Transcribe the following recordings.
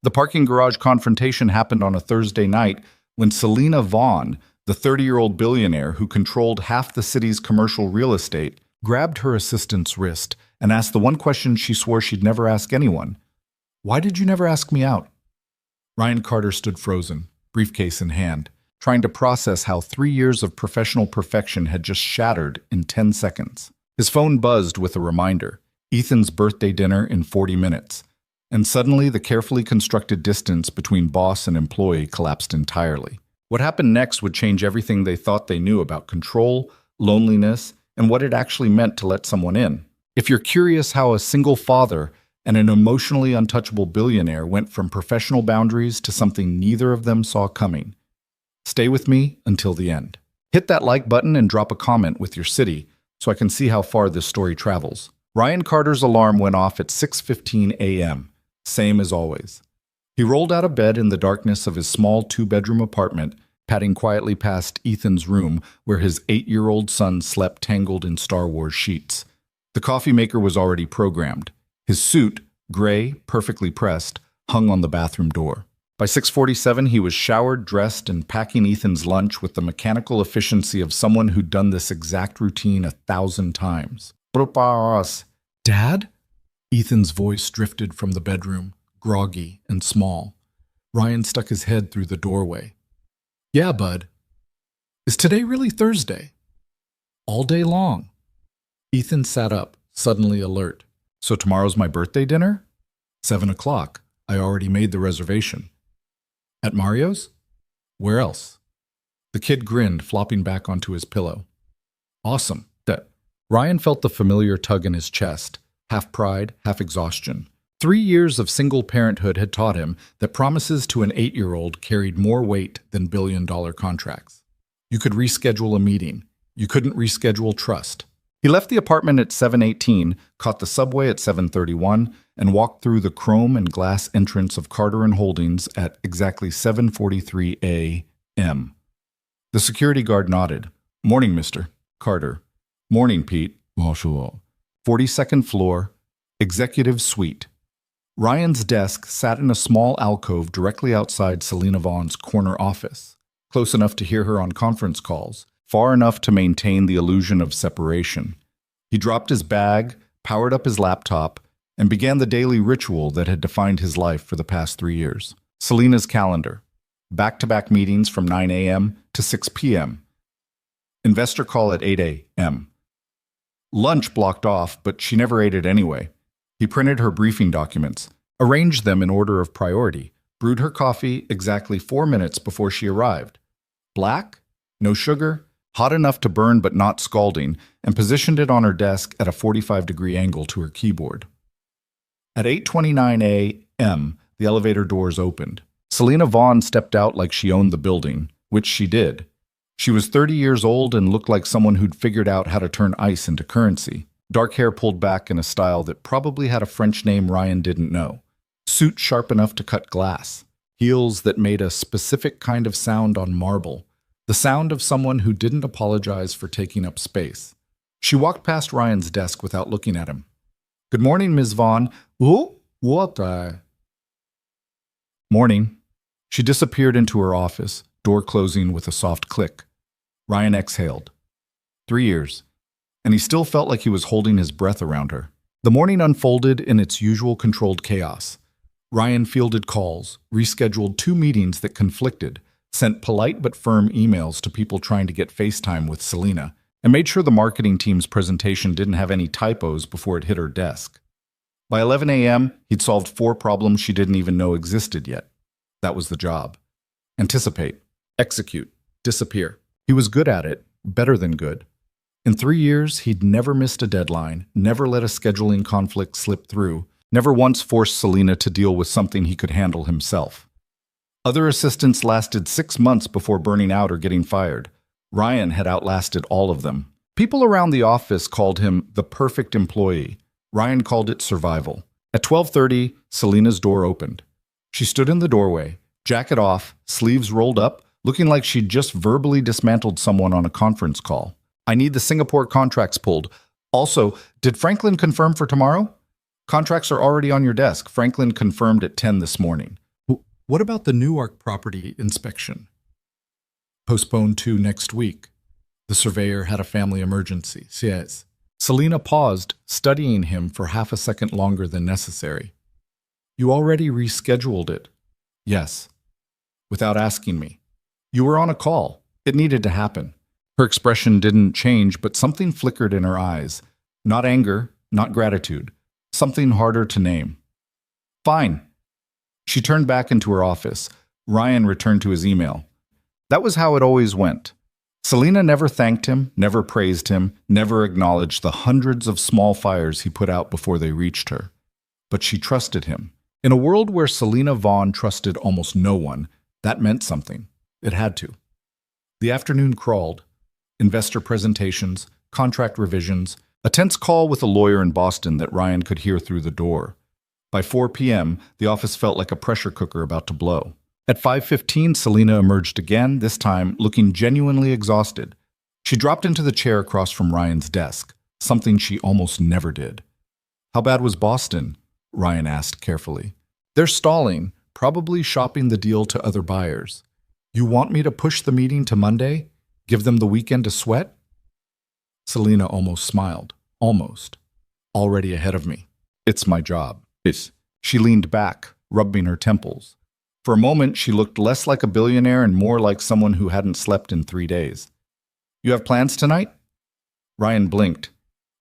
The parking garage confrontation happened on a Thursday night when Selena Vaughn, the 30-year-old billionaire who controlled half the city's commercial real estate, grabbed her assistant's wrist and asked the one question she swore she'd never ask anyone. "Why did you never ask me out?" Ryan Carter stood frozen, briefcase in hand, trying to process how 3 years of professional perfection had just shattered in 10 seconds. His phone buzzed with a reminder: Ethan's birthday dinner in 40 minutes. And suddenly, the carefully constructed distance between boss and employee collapsed entirely. What happened next would change everything they thought they knew about control, loneliness, and what it actually meant to let someone in. If you're curious how a single father and an emotionally untouchable billionaire went from professional boundaries to something neither of them saw coming, stay with me until the end. Hit that like button and drop a comment with your city so I can see how far this story travels. Ryan Carter's alarm went off at 6:15 a.m., same as always. He rolled out of bed in the darkness of his small 2-bedroom apartment, padding quietly past Ethan's room where his 8-year-old son slept tangled in Star Wars sheets. The coffee maker was already programmed. His suit, gray, perfectly pressed, hung on the bathroom door. By 6:47, he was showered, dressed, and packing Ethan's lunch with the mechanical efficiency of someone who'd done this exact routine 1,000 times. "Preparas." "Dad?" Ethan's voice drifted from the bedroom, groggy and small. Ryan stuck his head through the doorway. "Yeah, bud. Is today really Thursday?" "All day long." Ethan sat up, suddenly alert. "So tomorrow's my birthday dinner?" 7 o'clock. I already made the reservation. "At Mario's?" "Where else?" The kid grinned, flopping back onto his pillow. "Awesome." Ryan felt the familiar tug in his chest, half pride, half exhaustion. 3 years of single parenthood had taught him that promises to an 8-year-old carried more weight than billion-dollar contracts. You could reschedule a meeting. You couldn't reschedule trust. He left the apartment at 7:18, caught the subway at 7:31, and walked through the chrome and glass entrance of Carter & Holdings at exactly 7:43 a.m. The security guard nodded. "Morning, Mr. Carter." "Morning, Pete." 42nd floor, executive suite. Ryan's desk sat in a small alcove directly outside Selena Vaughn's corner office, close enough to hear her on conference calls, far enough to maintain the illusion of separation. He dropped his bag, powered up his laptop, and began the daily ritual that had defined his life for the past 3 years. Selena's calendar. Back-to-back meetings from 9 a.m. to 6 p.m. Investor call at 8 a.m. Lunch blocked off, but she never ate it anyway. He printed her briefing documents, arranged them in order of priority, brewed her coffee exactly 4 minutes before she arrived. Black, no sugar, hot enough to burn but not scalding, and positioned it on her desk at a 45-degree angle to her keyboard. At 8:29 a.m., the elevator doors opened. Selena Vaughn stepped out like she owned the building, which she did. She was 30 years old and looked like someone who'd figured out how to turn ice into currency. Dark hair pulled back in a style that probably had a French name Ryan didn't know. Suit sharp enough to cut glass. Heels that made a specific kind of sound on marble. The sound of someone who didn't apologize for taking up space. She walked past Ryan's desk without looking at him. "Good morning, Ms. Vaughn." "Oh, what?" "Morning." She disappeared into her office, door closing with a soft click. Ryan exhaled. 3 years. And he still felt like he was holding his breath around her. The morning unfolded in its usual controlled chaos. Ryan fielded calls, rescheduled 2 meetings that conflicted, sent polite but firm emails to people trying to get FaceTime with Selena, and made sure the marketing team's presentation didn't have any typos before it hit her desk. By 11 a.m., he'd solved 4 problems she didn't even know existed yet. That was the job. Anticipate, execute, disappear. He was good at it, better than good. In 3 years, he'd never missed a deadline, never let a scheduling conflict slip through, never once forced Selena to deal with something he could handle himself. Other assistants lasted 6 months before burning out or getting fired. Ryan had outlasted all of them. People around the office called him the perfect employee. Ryan called it survival. At 12:30, Selena's door opened. She stood in the doorway, jacket off, sleeves rolled up, looking like she'd just verbally dismantled someone on a conference call. "I need the Singapore contracts pulled. Also, did Franklin confirm for tomorrow?" "Contracts are already on your desk. Franklin confirmed at 10 this morning." What about the Newark property inspection? Postponed to next week. The surveyor had a family emergency, says. Selena paused, studying him for half a second longer than necessary. You already rescheduled it. Yes. Without asking me. You were on a call. It needed to happen. Her expression didn't change, but something flickered in her eyes. Not anger, not gratitude. Something harder to name. Fine. She turned back into her office. Ryan returned to his email. That was how it always went. Selena never thanked him, never praised him, never acknowledged the hundreds of small fires he put out before they reached her. But she trusted him. In a world where Selena Vaughn trusted almost no one, that meant something. It had to. The afternoon crawled. Investor presentations, contract revisions, a tense call with a lawyer in Boston that Ryan could hear through the door. By 4 p.m., the office felt like a pressure cooker about to blow. At 5:15, Selena emerged again, this time looking genuinely exhausted. She dropped into the chair across from Ryan's desk, something she almost never did. How bad was Boston? Ryan asked carefully. They're stalling, probably shopping the deal to other buyers. You want me to push the meeting to Monday? Give them the weekend to sweat? Selena almost smiled. Almost. Already ahead of me. It's my job. She leaned back, rubbing her temples. For a moment, she looked less like a billionaire and more like someone who hadn't slept in 3 days. You have plans tonight? Ryan blinked.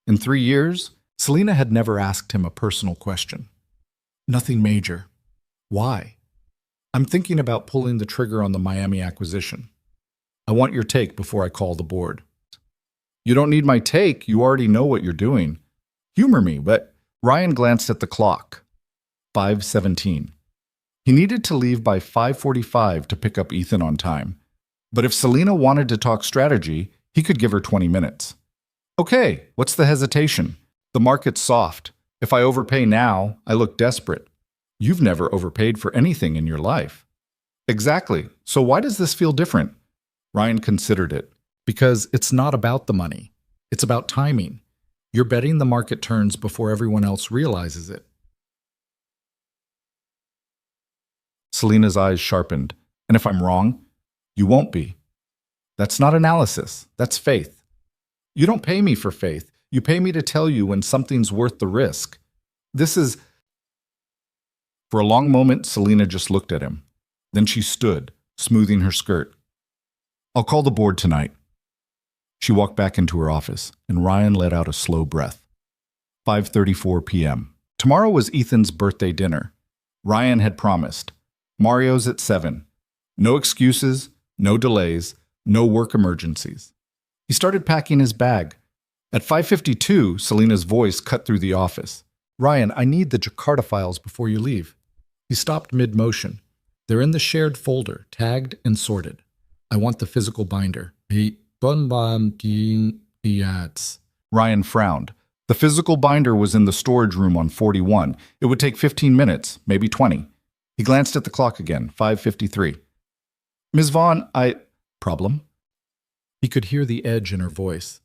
In 3 years, Selena had never asked him a personal question. Nothing major. Why? I'm thinking about pulling the trigger on the Miami acquisition. I want your take before I call the board. You don't need my take. You already know what you're doing. Humor me, but Ryan glanced at the clock. 5:17. He needed to leave by 5:45 to pick up Ethan on time. But if Selena wanted to talk strategy, he could give her 20 minutes. Okay, what's the hesitation? The market's soft. If I overpay now, I look desperate. You've never overpaid for anything in your life. Exactly. So why does this feel different? Ryan considered it. Because it's not about the money. It's about timing. You're betting the market turns before everyone else realizes it. Selena's eyes sharpened. And if I'm wrong, you won't be. That's not analysis. That's faith. You don't pay me for faith. You pay me to tell you when something's worth the risk. This is... For a long moment, Selena just looked at him. Then she stood, smoothing her skirt. I'll call the board tonight. She walked back into her office, and Ryan let out a slow breath. 5:34 p.m. Tomorrow was Ethan's birthday dinner. Ryan had promised. Mario's at 7. No excuses, no delays, no work emergencies. He started packing his bag. At 5:52, Selena's voice cut through the office. Ryan, I need the Jakarta files before you leave. He stopped mid-motion. They're in the shared folder, tagged and sorted. I want the physical binder. Ryan frowned. The physical binder was in the storage room on 41. It would take 15 minutes, maybe 20. He glanced at the clock again, 5:53. Ms. Vaughn, Problem? He could hear the edge in her voice.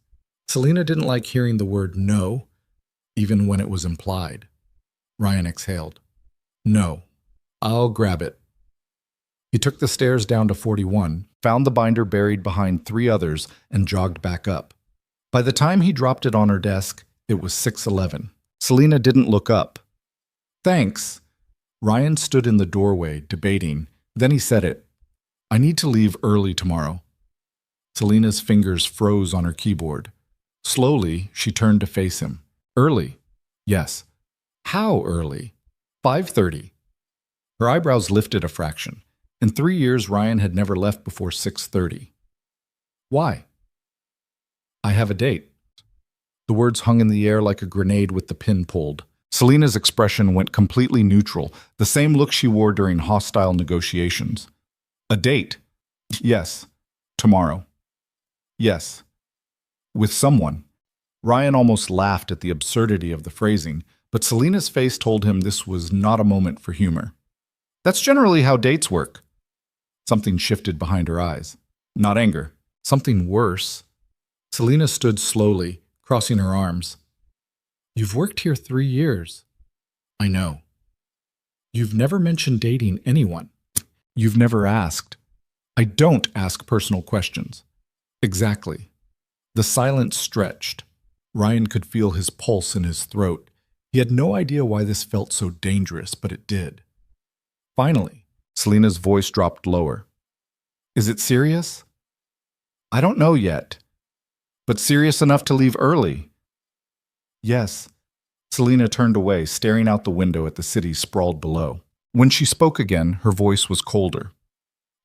Selena didn't like hearing the word no, even when it was implied. Ryan exhaled. No. I'll grab it. He took the stairs down to 41, found the binder buried behind 3 others, and jogged back up. By the time he dropped it on her desk, it was 6:11. Selena didn't look up. Thanks. Ryan stood in the doorway, debating. Then he said it. I need to leave early tomorrow. Selena's fingers froze on her keyboard. Slowly, she turned to face him. Early? Yes. How early? 5:30. Her eyebrows lifted a fraction. In 3 years, Ryan had never left before 6:30. Why? I have a date. The words hung in the air like a grenade with the pin pulled. Selena's expression went completely neutral, the same look she wore during hostile negotiations. A date? Yes. Tomorrow. Yes. With someone. Ryan almost laughed at the absurdity of the phrasing, but Selena's face told him this was not a moment for humor. That's generally how dates work. Something shifted behind her eyes. Not anger. Something worse. Selena stood slowly, crossing her arms. You've worked here 3 years. I know. You've never mentioned dating anyone. You've never asked. I don't ask personal questions. Exactly. The silence stretched. Ryan could feel his pulse in his throat. He had no idea why this felt so dangerous, but it did. Finally, Selena's voice dropped lower. Is it serious? I don't know yet. But serious enough to leave early? Yes. Selena turned away, staring out the window at the city sprawled below. When she spoke again, her voice was colder.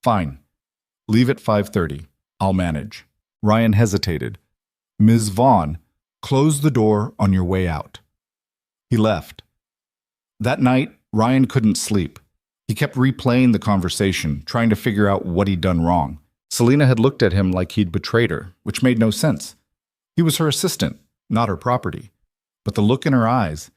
Fine. Leave at 5:30. I'll manage. Ryan hesitated. Ms. Vaughn, close the door on your way out. He left. That night, Ryan couldn't sleep. He kept replaying the conversation, trying to figure out what he'd done wrong. Selena had looked at him like he'd betrayed her, which made no sense. He was her assistant, not her property. But the look in her eyes,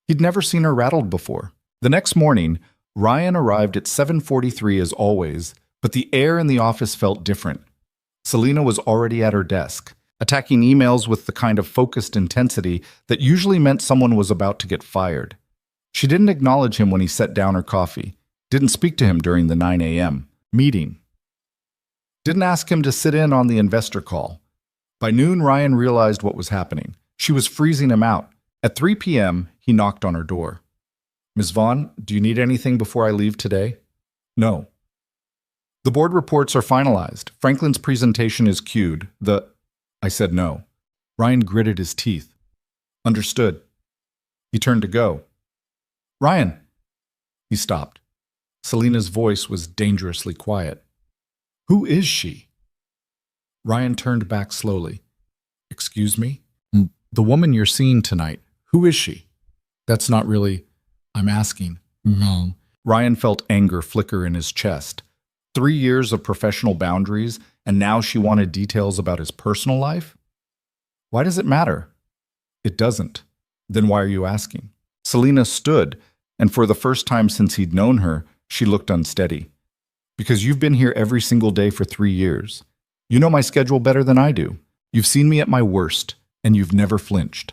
he'd never seen her rattled before. The next morning, Ryan arrived at 7:43 as always, but the air in the office felt different. Selena was already at her desk, attacking emails with the kind of focused intensity that usually meant someone was about to get fired. She didn't acknowledge him when he set down her coffee, didn't speak to him during the 9 a.m. meeting, didn't ask him to sit in on the investor call. By noon, Ryan realized what was happening. She was freezing him out. At 3 p.m., he knocked on her door. Ms. Vaughn, do you need anything before I leave today? No. The board reports are finalized. Franklin's presentation is queued. I said no. Ryan gritted his teeth. Understood. He turned to go. Ryan. He stopped. Selena's voice was dangerously quiet. Who is she? Ryan turned back slowly. Excuse me? The woman you're seeing tonight, who is she? That's not really... I'm asking. No. Ryan felt anger flicker in his chest. 3 years of professional boundaries, and now she wanted details about his personal life? Why does it matter? It doesn't. Then why are you asking? Selena stood, and for the first time since he'd known her, she looked unsteady. Because you've been here every single day for 3 years. You know my schedule better than I do. You've seen me at my worst, and you've never flinched.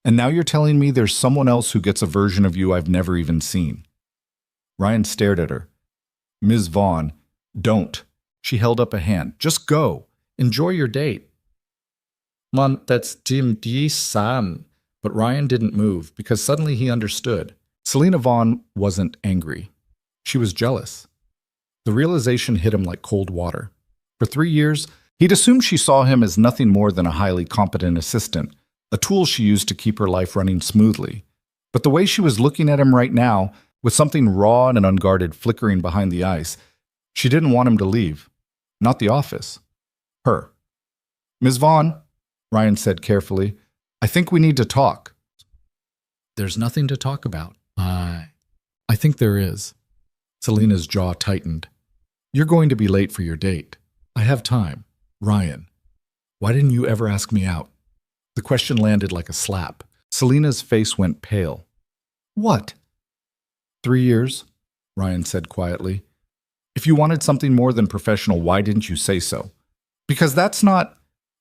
And now you're telling me there's someone else who gets a version of you I've never even seen. Ryan stared at her. Ms. Vaughn, don't. She held up a hand. Just go. Enjoy your date. Mom, that's Jim D-san. But Ryan didn't move because suddenly he understood. Selena Vaughn wasn't angry. She was jealous. The realization hit him like cold water. For 3 years, he'd assumed she saw him as nothing more than a highly competent assistant, a tool she used to keep her life running smoothly. But the way she was looking at him right now, with something raw and unguarded flickering behind the ice, she didn't want him to leave. Not the office. Her. Ms. Vaughn, Ryan said carefully, I think we need to talk. There's nothing to talk about. I think there is. Selena's jaw tightened. You're going to be late for your date. I have time. Ryan, why didn't you ever ask me out? The question landed like a slap. Selena's face went pale. What? 3 years, Ryan said quietly. If you wanted something more than professional, why didn't you say so? Because that's not...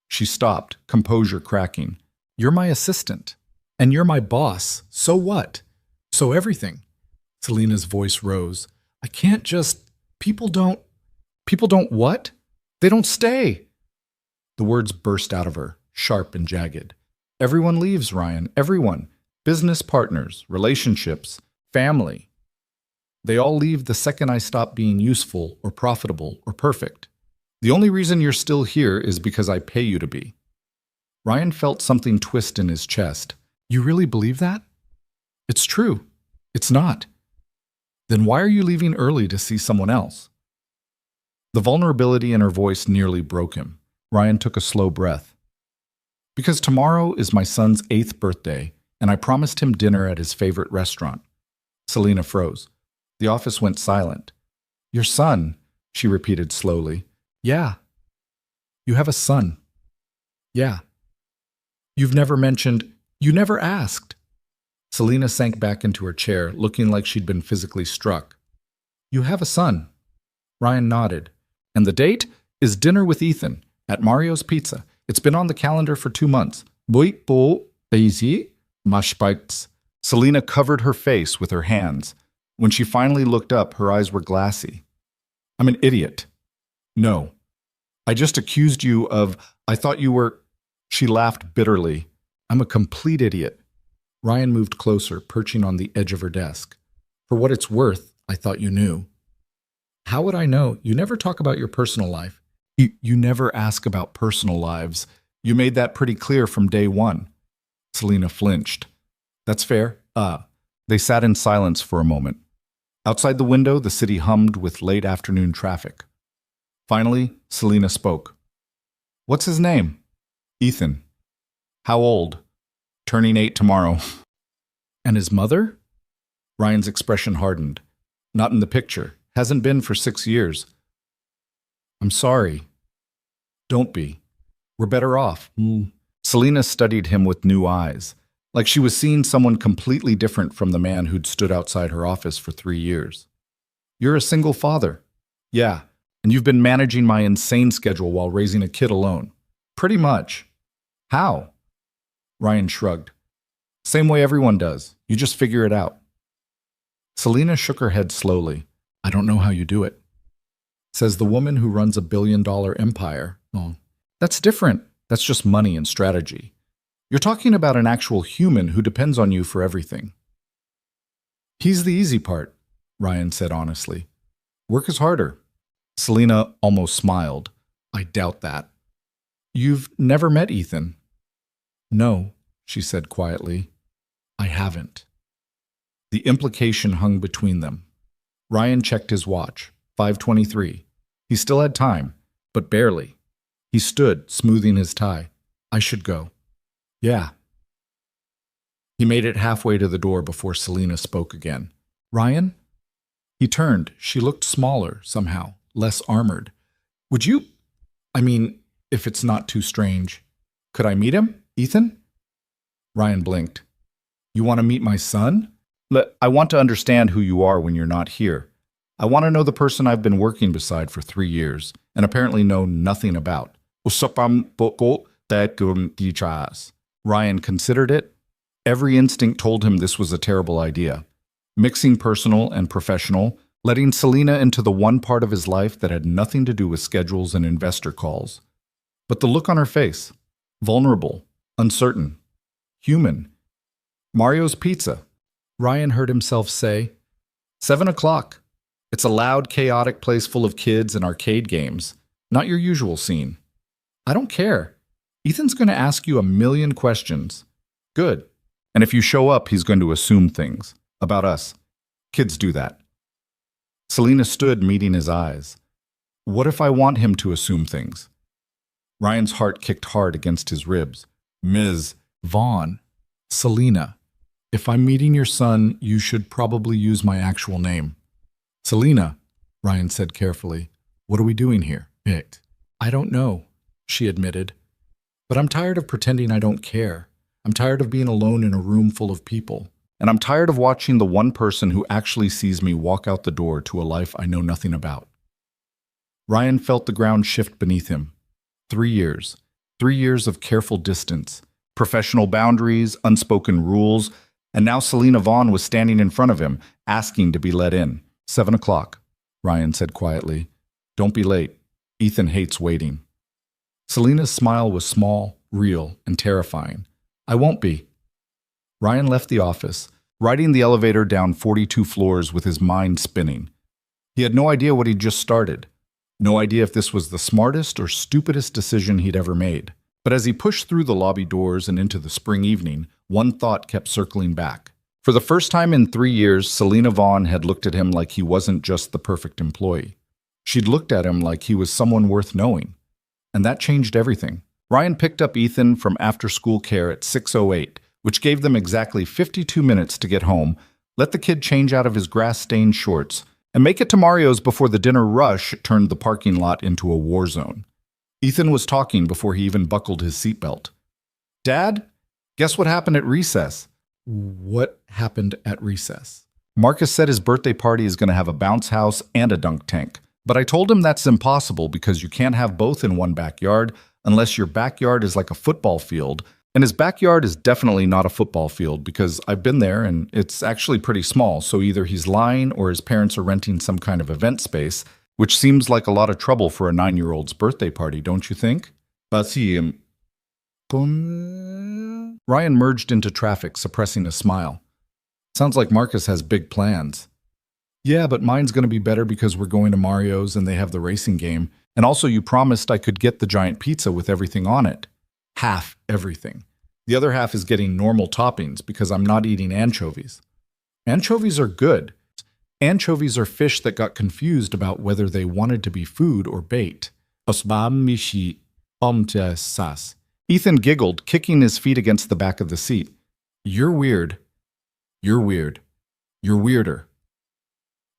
She stopped, composure cracking. You're my assistant. And you're my boss. So what? So everything. Selena's voice rose. I can't just... People don't what? They don't stay. The words burst out of her, sharp and jagged. Everyone leaves, Ryan. Everyone. Business partners, relationships, family. They all leave the second I stop being useful or profitable or perfect. The only reason you're still here is because I pay you to be. Ryan felt something twist in his chest. You really believe that? It's true. It's not. Then why are you leaving early to see someone else? The vulnerability in her voice nearly broke him. Ryan took a slow breath. Because tomorrow is my son's 8th birthday, and I promised him dinner at his favorite restaurant. Selena froze. The office went silent. Your son, she repeated slowly. Yeah. You have a son. Yeah. You've never mentioned, you never asked. Selena sank back into her chair, looking like she'd been physically struck. You have a son. Ryan nodded. And the date is dinner with Ethan at Mario's Pizza. It's been on the calendar for 2 months. Selena covered her face with her hands. When she finally looked up, her eyes were glassy. I'm an idiot. No. I just accused you of, I thought you were. She laughed bitterly. I'm a complete idiot. Ryan moved closer, perching on the edge of her desk. For what it's worth, I thought you knew. How would I know? You never talk about your personal life. You never ask about personal lives. You made that pretty clear from day one. Selina flinched. That's fair. They sat in silence for a moment. Outside the window, the city hummed with late afternoon traffic. Finally, Selina spoke. What's his name? Ethan. How old? Turning 8 tomorrow. And his mother? Ryan's expression hardened. Not in the picture. Hasn't been for 6 years. I'm sorry. Don't be. We're better off. Selina studied him with new eyes, like she was seeing someone completely different from the man who'd stood outside her office for 3 years. You're a single father. Yeah, and you've been managing my insane schedule while raising a kid alone. Pretty much. How? Ryan shrugged. Same way everyone does. You just figure it out. Selina shook her head slowly. I don't know how you do it. Says the woman who runs a billion-dollar empire. Oh, that's different. That's just money and strategy. You're talking about an actual human who depends on you for everything. He's the easy part, Ryan said honestly. Work is harder. Selina almost smiled. I doubt that. You've never met Ethan? No, she said quietly. I haven't. The implication hung between them. Ryan checked his watch. 5:23. He still had time, but barely. He stood, smoothing his tie. I should go. Yeah. He made it halfway to the door before Selina spoke again. Ryan? He turned. She looked smaller, somehow, less armored. Would you? If it's not too strange. Could I meet him, Ethan? Ryan blinked. You want to meet my son? I want to understand who you are when you're not here. I want to know the person I've been working beside for 3 years, and apparently know nothing about. Ryan considered it. Every instinct told him this was a terrible idea. Mixing personal and professional, letting Selina into the one part of his life that had nothing to do with schedules and investor calls. But the look on her face, vulnerable, uncertain, human. Mario's Pizza. Ryan heard himself say, 7 o'clock. It's a loud, chaotic place full of kids and arcade games. Not your usual scene. I don't care. Ethan's going to ask you 1,000,000 questions. Good. And if you show up, he's going to assume things. About us. Kids do that. Selina stood, meeting his eyes. What if I want him to assume things? Ryan's heart kicked hard against his ribs. Ms. Vaughn. Selina. If I'm meeting your son, you should probably use my actual name. Selina, Ryan said carefully. What are we doing here? I don't know, she admitted. But I'm tired of pretending I don't care. I'm tired of being alone in a room full of people. And I'm tired of watching the one person who actually sees me walk out the door to a life I know nothing about. Ryan felt the ground shift beneath him. 3 years. 3 years of careful distance, professional boundaries, unspoken rules, and now Selina Vaughn was standing in front of him, asking to be let in. 7 o'clock, Ryan said quietly. Don't be late. Ethan hates waiting. Selina's smile was small, real, and terrifying. I won't be. Ryan left the office, riding the elevator down 42 floors with his mind spinning. He had no idea what he'd just started. No idea if this was the smartest or stupidest decision he'd ever made. But as he pushed through the lobby doors and into the spring evening, one thought kept circling back. For the first time in 3 years, Selina Vaughn had looked at him like he wasn't just the perfect employee. She'd looked at him like he was someone worth knowing. And that changed everything. Ryan picked up Ethan from after-school care at 6:08, which gave them exactly 52 minutes to get home, let the kid change out of his grass-stained shorts, and make it to Mario's before the dinner rush turned the parking lot into a war zone. Ethan was talking before he even buckled his seatbelt. Dad, guess what happened at recess? What happened at recess? Marcus said his birthday party is going to have a bounce house and a dunk tank. But I told him that's impossible because you can't have both in one backyard unless your backyard is like a football field. And his backyard is definitely not a football field because I've been there and it's actually pretty small. So either he's lying or his parents are renting some kind of event space. which seems like a lot of trouble for a 9-year-old's birthday party, don't you think? Ryan merged into traffic, suppressing a smile. Sounds like Marcus has big plans. Yeah, but mine's going to be better because we're going to Mario's and they have the racing game. And also you promised I could get the giant pizza with everything on it. Half everything. The other half is getting normal toppings because I'm not eating anchovies. Anchovies are good. Anchovies are fish that got confused about whether they wanted to be food or bait. Ethan giggled, kicking his feet against the back of the seat. You're weird. You're weird. You're weirder.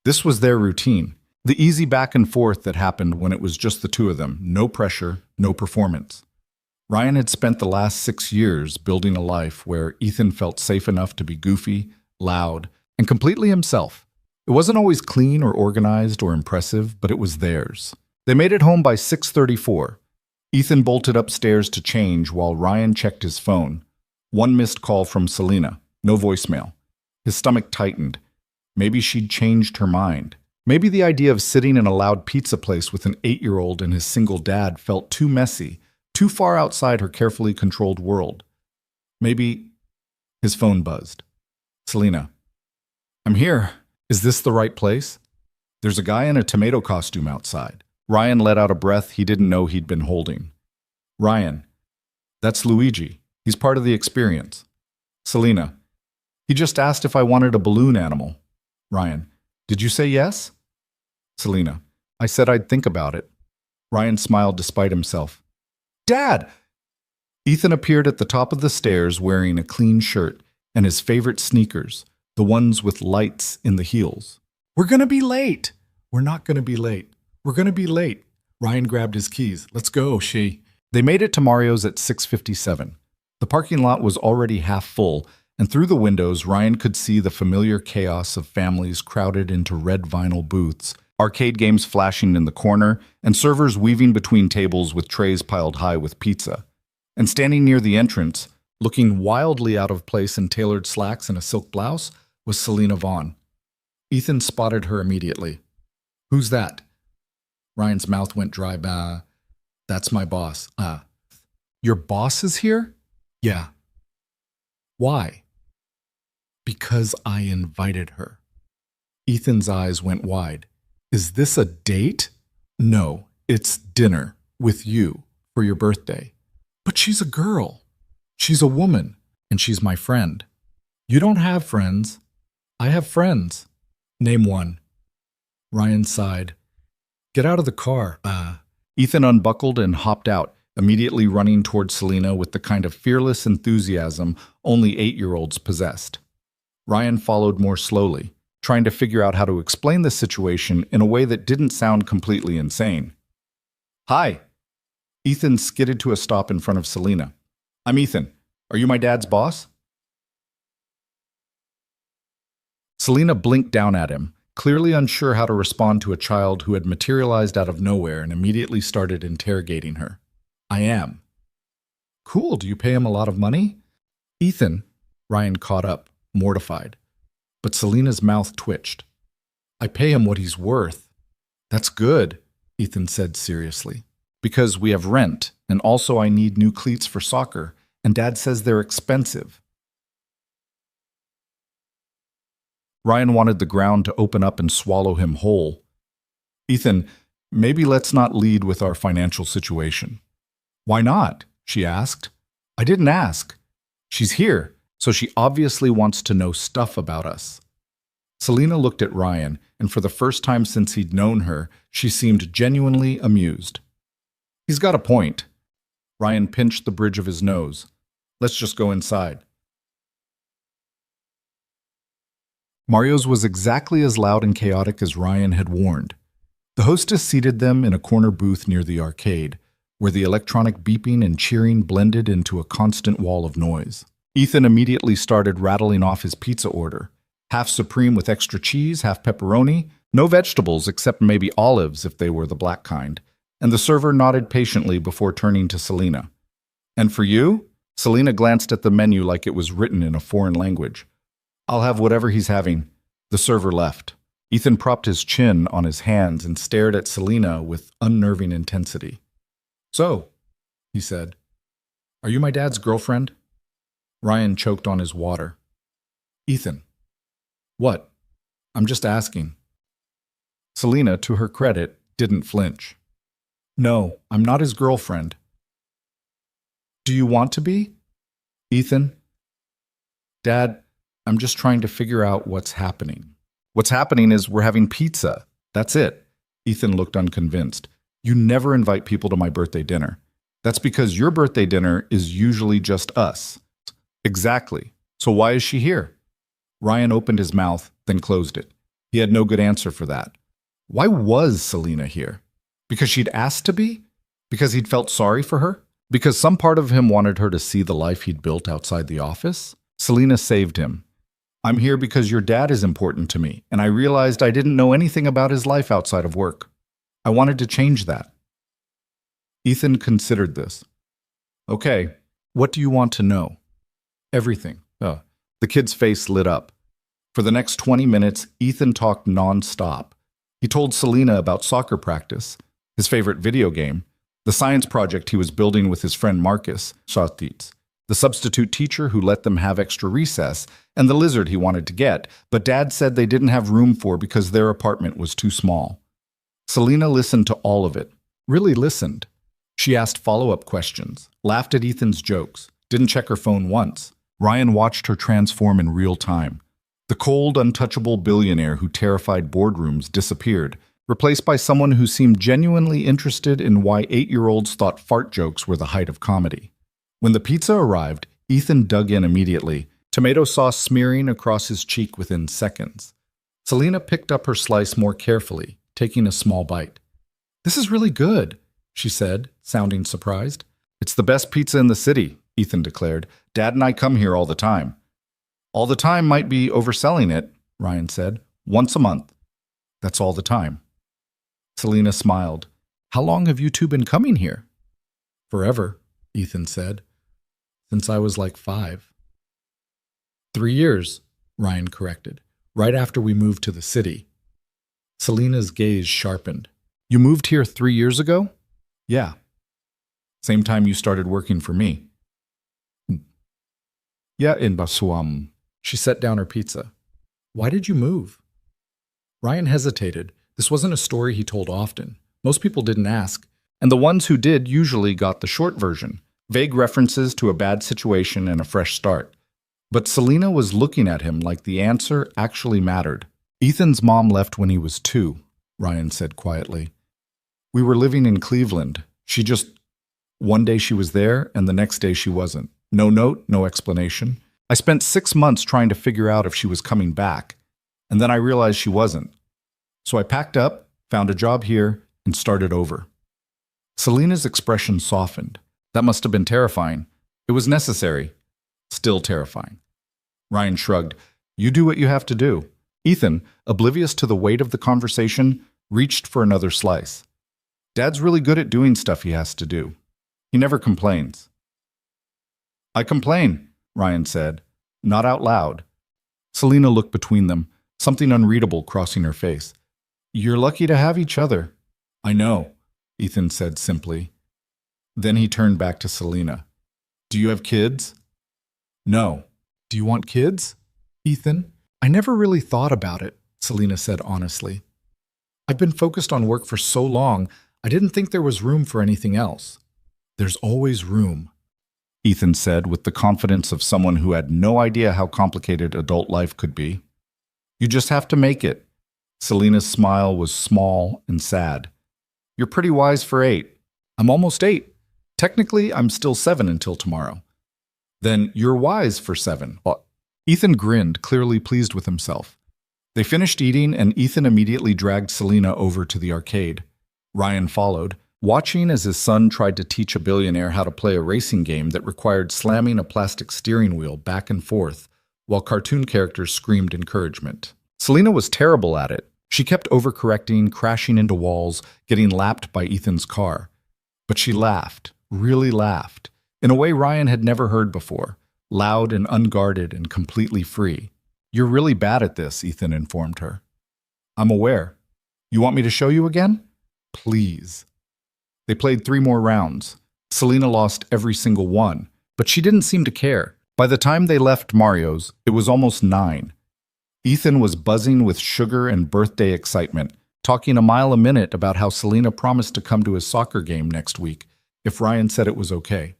This was their routine, the easy back and forth that happened when it was just the two of them, no pressure, no performance. Ryan had spent the last 6 years building a life where Ethan felt safe enough to be goofy, loud, and completely himself. It wasn't always clean or organized or impressive, but it was theirs. They made it home by 6:34. Ethan bolted upstairs to change while Ryan checked his phone. One missed call from Selena, no voicemail. His stomach tightened. Maybe she'd changed her mind. Maybe the idea of sitting in a loud pizza place with an 8-year-old and his single dad felt too messy, too far outside her carefully controlled world. Maybe his phone buzzed. Selena. I'm here. Is this the right place? There's a guy in a tomato costume outside. Ryan let out a breath he didn't know he'd been holding. Ryan. That's Luigi. He's part of the experience. Selena. He just asked if I wanted a balloon animal. Ryan. Did you say yes? Selena. I said I'd think about it. Ryan smiled despite himself. Dad! Ethan appeared at the top of the stairs wearing a clean shirt and his favorite sneakers, the ones with lights in the heels. We're gonna be late. We're not gonna be late. We're gonna be late. Ryan grabbed his keys. Let's go, she. They made it to Mario's at 6:57. The parking lot was already half full, and through the windows, Ryan could see the familiar chaos of families crowded into red vinyl booths, arcade games flashing in the corner, and servers weaving between tables with trays piled high with pizza. And standing near the entrance, looking wildly out of place in tailored slacks and a silk blouse, was Selena Vaughn. Ethan spotted her immediately. Who's that? Ryan's mouth went dry. That's my boss. Your boss is here? Yeah. Why? Because I invited her. Ethan's eyes went wide. Is this a date? No, it's dinner with you for your birthday. But she's a girl. She's a woman, and she's my friend. You don't have friends. I have friends. Name one. Ryan sighed. Get out of the car. Ethan unbuckled and hopped out, immediately running toward Selena with the kind of fearless enthusiasm only 8-year-olds possessed. Ryan followed more slowly, trying to figure out how to explain the situation in a way that didn't sound completely insane. Hi. Ethan skidded to a stop in front of Selena. I'm Ethan. Are you my dad's boss? Selena blinked down at him, clearly unsure how to respond to a child who had materialized out of nowhere and immediately started interrogating her. I am. Cool. Do you pay him a lot of money? Ethan. Ryan caught up, mortified. But Selena's mouth twitched. I pay him what he's worth. That's good, Ethan said seriously. Because we have rent, and also I need new cleats for soccer, and Dad says they're expensive. Ryan wanted the ground to open up and swallow him whole. Ethan, maybe let's not lead with our financial situation. Why not? She asked. I didn't ask. She's here, so she obviously wants to know stuff about us. Selena looked at Ryan, and for the first time since he'd known her, she seemed genuinely amused. He's got a point. Ryan pinched the bridge of his nose. Let's just go inside. Mario's was exactly as loud and chaotic as Ryan had warned. The hostess seated them in a corner booth near the arcade, where the electronic beeping and cheering blended into a constant wall of noise. Ethan immediately started rattling off his pizza order. Half supreme with extra cheese, half pepperoni, no vegetables except maybe olives if they were the black kind. And the server nodded patiently before turning to Selena. And for you? Selena glanced at the menu like it was written in a foreign language. I'll have whatever he's having. The server left. Ethan propped his chin on his hands and stared at Selena with unnerving intensity. "So," he said, "are you my dad's girlfriend?" Ryan choked on his water. "Ethan." "What? I'm just asking." Selena, to her credit, didn't flinch. "No, I'm not his girlfriend." "Do you want to be?" "Ethan." "Dad, I'm just trying to figure out what's happening." "What's happening is we're having pizza. That's it." Ethan looked unconvinced. "You never invite people to my birthday dinner. That's because your birthday dinner is usually just us." "Exactly. So why is she here?" Ryan opened his mouth, then closed it. He had no good answer for that. Why was Selena here? Because she'd asked to be? Because he'd felt sorry for her? Because some part of him wanted her to see the life he'd built outside the office? Selena saved him. "I'm here because your dad is important to me, and I realized I didn't know anything about his life outside of work. I wanted to change that." Ethan considered this. "Okay, what do you want to know?" "Everything." The kid's face lit up. For the next 20 minutes, Ethan talked non-stop. He told Selena about soccer practice, his favorite video game, the science project he was building with his friend Marcus, Shotits, the substitute teacher who let them have extra recess, and the lizard he wanted to get, but Dad said they didn't have room for because their apartment was too small. Selena listened to all of it, really listened. She asked follow-up questions, laughed at Ethan's jokes, didn't check her phone once. Ryan watched her transform in real time. The cold, untouchable billionaire who terrified boardrooms disappeared, replaced by someone who seemed genuinely interested in why 8-year-olds thought fart jokes were the height of comedy. When the pizza arrived, Ethan dug in immediately, tomato sauce smearing across his cheek within seconds. Selena picked up her slice more carefully, taking a small bite. "This is really good," she said, sounding surprised. "It's the best pizza in the city," Ethan declared. "Dad and I come here all the time." "All the time might be overselling it," Ryan said. "Once a month." "That's all the time." Selena smiled. "How long have you two been coming here?" "Forever," Ethan said. "Since I was like 5. 3 years, Ryan corrected, "right after we moved to the city." Selena's gaze sharpened. "You moved here 3 years ago?" "Yeah." "Same time you started working for me." "Yeah, in Basuam." She set down her pizza. "Why did you move?" Ryan hesitated. This wasn't a story he told often. Most people didn't ask, and the ones who did usually got the short version, vague references to a bad situation and a fresh start. But Selena was looking at him like the answer actually mattered. "Ethan's mom left when he was 2, Ryan said quietly. "We were living in Cleveland. One day she was there, and the next day she wasn't. No note, no explanation. I spent 6 months trying to figure out if she was coming back, and then I realized she wasn't. So I packed up, found a job here, and started over." Selena's expression softened. That must have been terrifying. It was necessary. Still terrifying. Ryan shrugged. "You do what you have to do." Ethan, oblivious to the weight of the conversation, reached for another slice. "Dad's really good at doing stuff he has to do. He never complains." "I complain," Ryan said, not out loud. Selena looked between them, something unreadable crossing her face. "You're lucky to have each other." "I know," Ethan said simply. Then he turned back to Selena. "Do you have kids?" "No." "Do you want kids?" "Ethan, I never really thought about it," Selena said honestly. "I've been focused on work for so long, I didn't think there was room for anything else." "There's always room," Ethan said with the confidence of someone who had no idea how complicated adult life could be. "You just have to make it." Selena's smile was small and sad. "You're pretty wise for 8. I'm almost 8. Technically, I'm still 7 until tomorrow." "Then you're wise for 7. Ethan grinned, clearly pleased with himself. They finished eating, and Ethan immediately dragged Selena over to the arcade. Ryan followed, watching as his son tried to teach a billionaire how to play a racing game that required slamming a plastic steering wheel back and forth, while cartoon characters screamed encouragement. Selena was terrible at it. She kept overcorrecting, crashing into walls, getting lapped by Ethan's car. But she laughed, really laughed, in a way Ryan had never heard before, loud and unguarded and completely free. "You're really bad at this," Ethan informed her. I'm aware. You want me to show you again? Please. They played 3 more rounds. Selena lost every single one, but she didn't seem to care. By the time they left Mario's, it was almost 9. Ethan was buzzing with sugar and birthday excitement, talking a mile a minute about how Selena promised to come to his soccer game next week if Ryan said it was okay.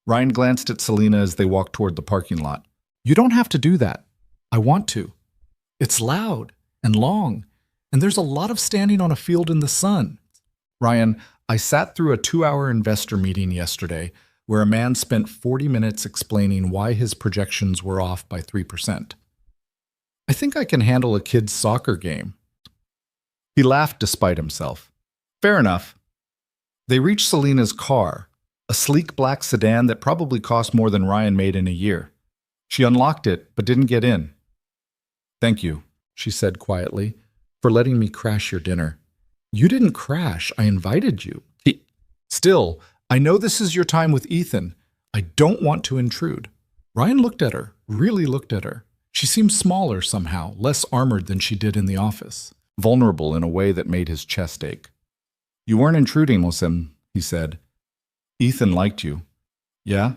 Ryan glanced at Selena as they walked toward the parking lot. You don't have to do that. I want to. It's loud and long, and there's a lot of standing on a field in the sun. Ryan, I sat through a 2-hour investor meeting yesterday where a man spent 40 minutes explaining why his projections were off by 3%. I think I can handle a kid's soccer game. He laughed despite himself. Fair enough. They reached Selena's car, a sleek black sedan that probably cost more than Ryan made in a year. She unlocked it, but didn't get in. Thank you, she said quietly, for letting me crash your dinner. You didn't crash. I invited you. Still, I know this is your time with Ethan. I don't want to intrude. Ryan looked at her, really looked at her. She seemed smaller somehow, less armored than she did in the office, vulnerable in a way that made his chest ache. You weren't intruding, Mosim, he said. Ethan liked you. Yeah?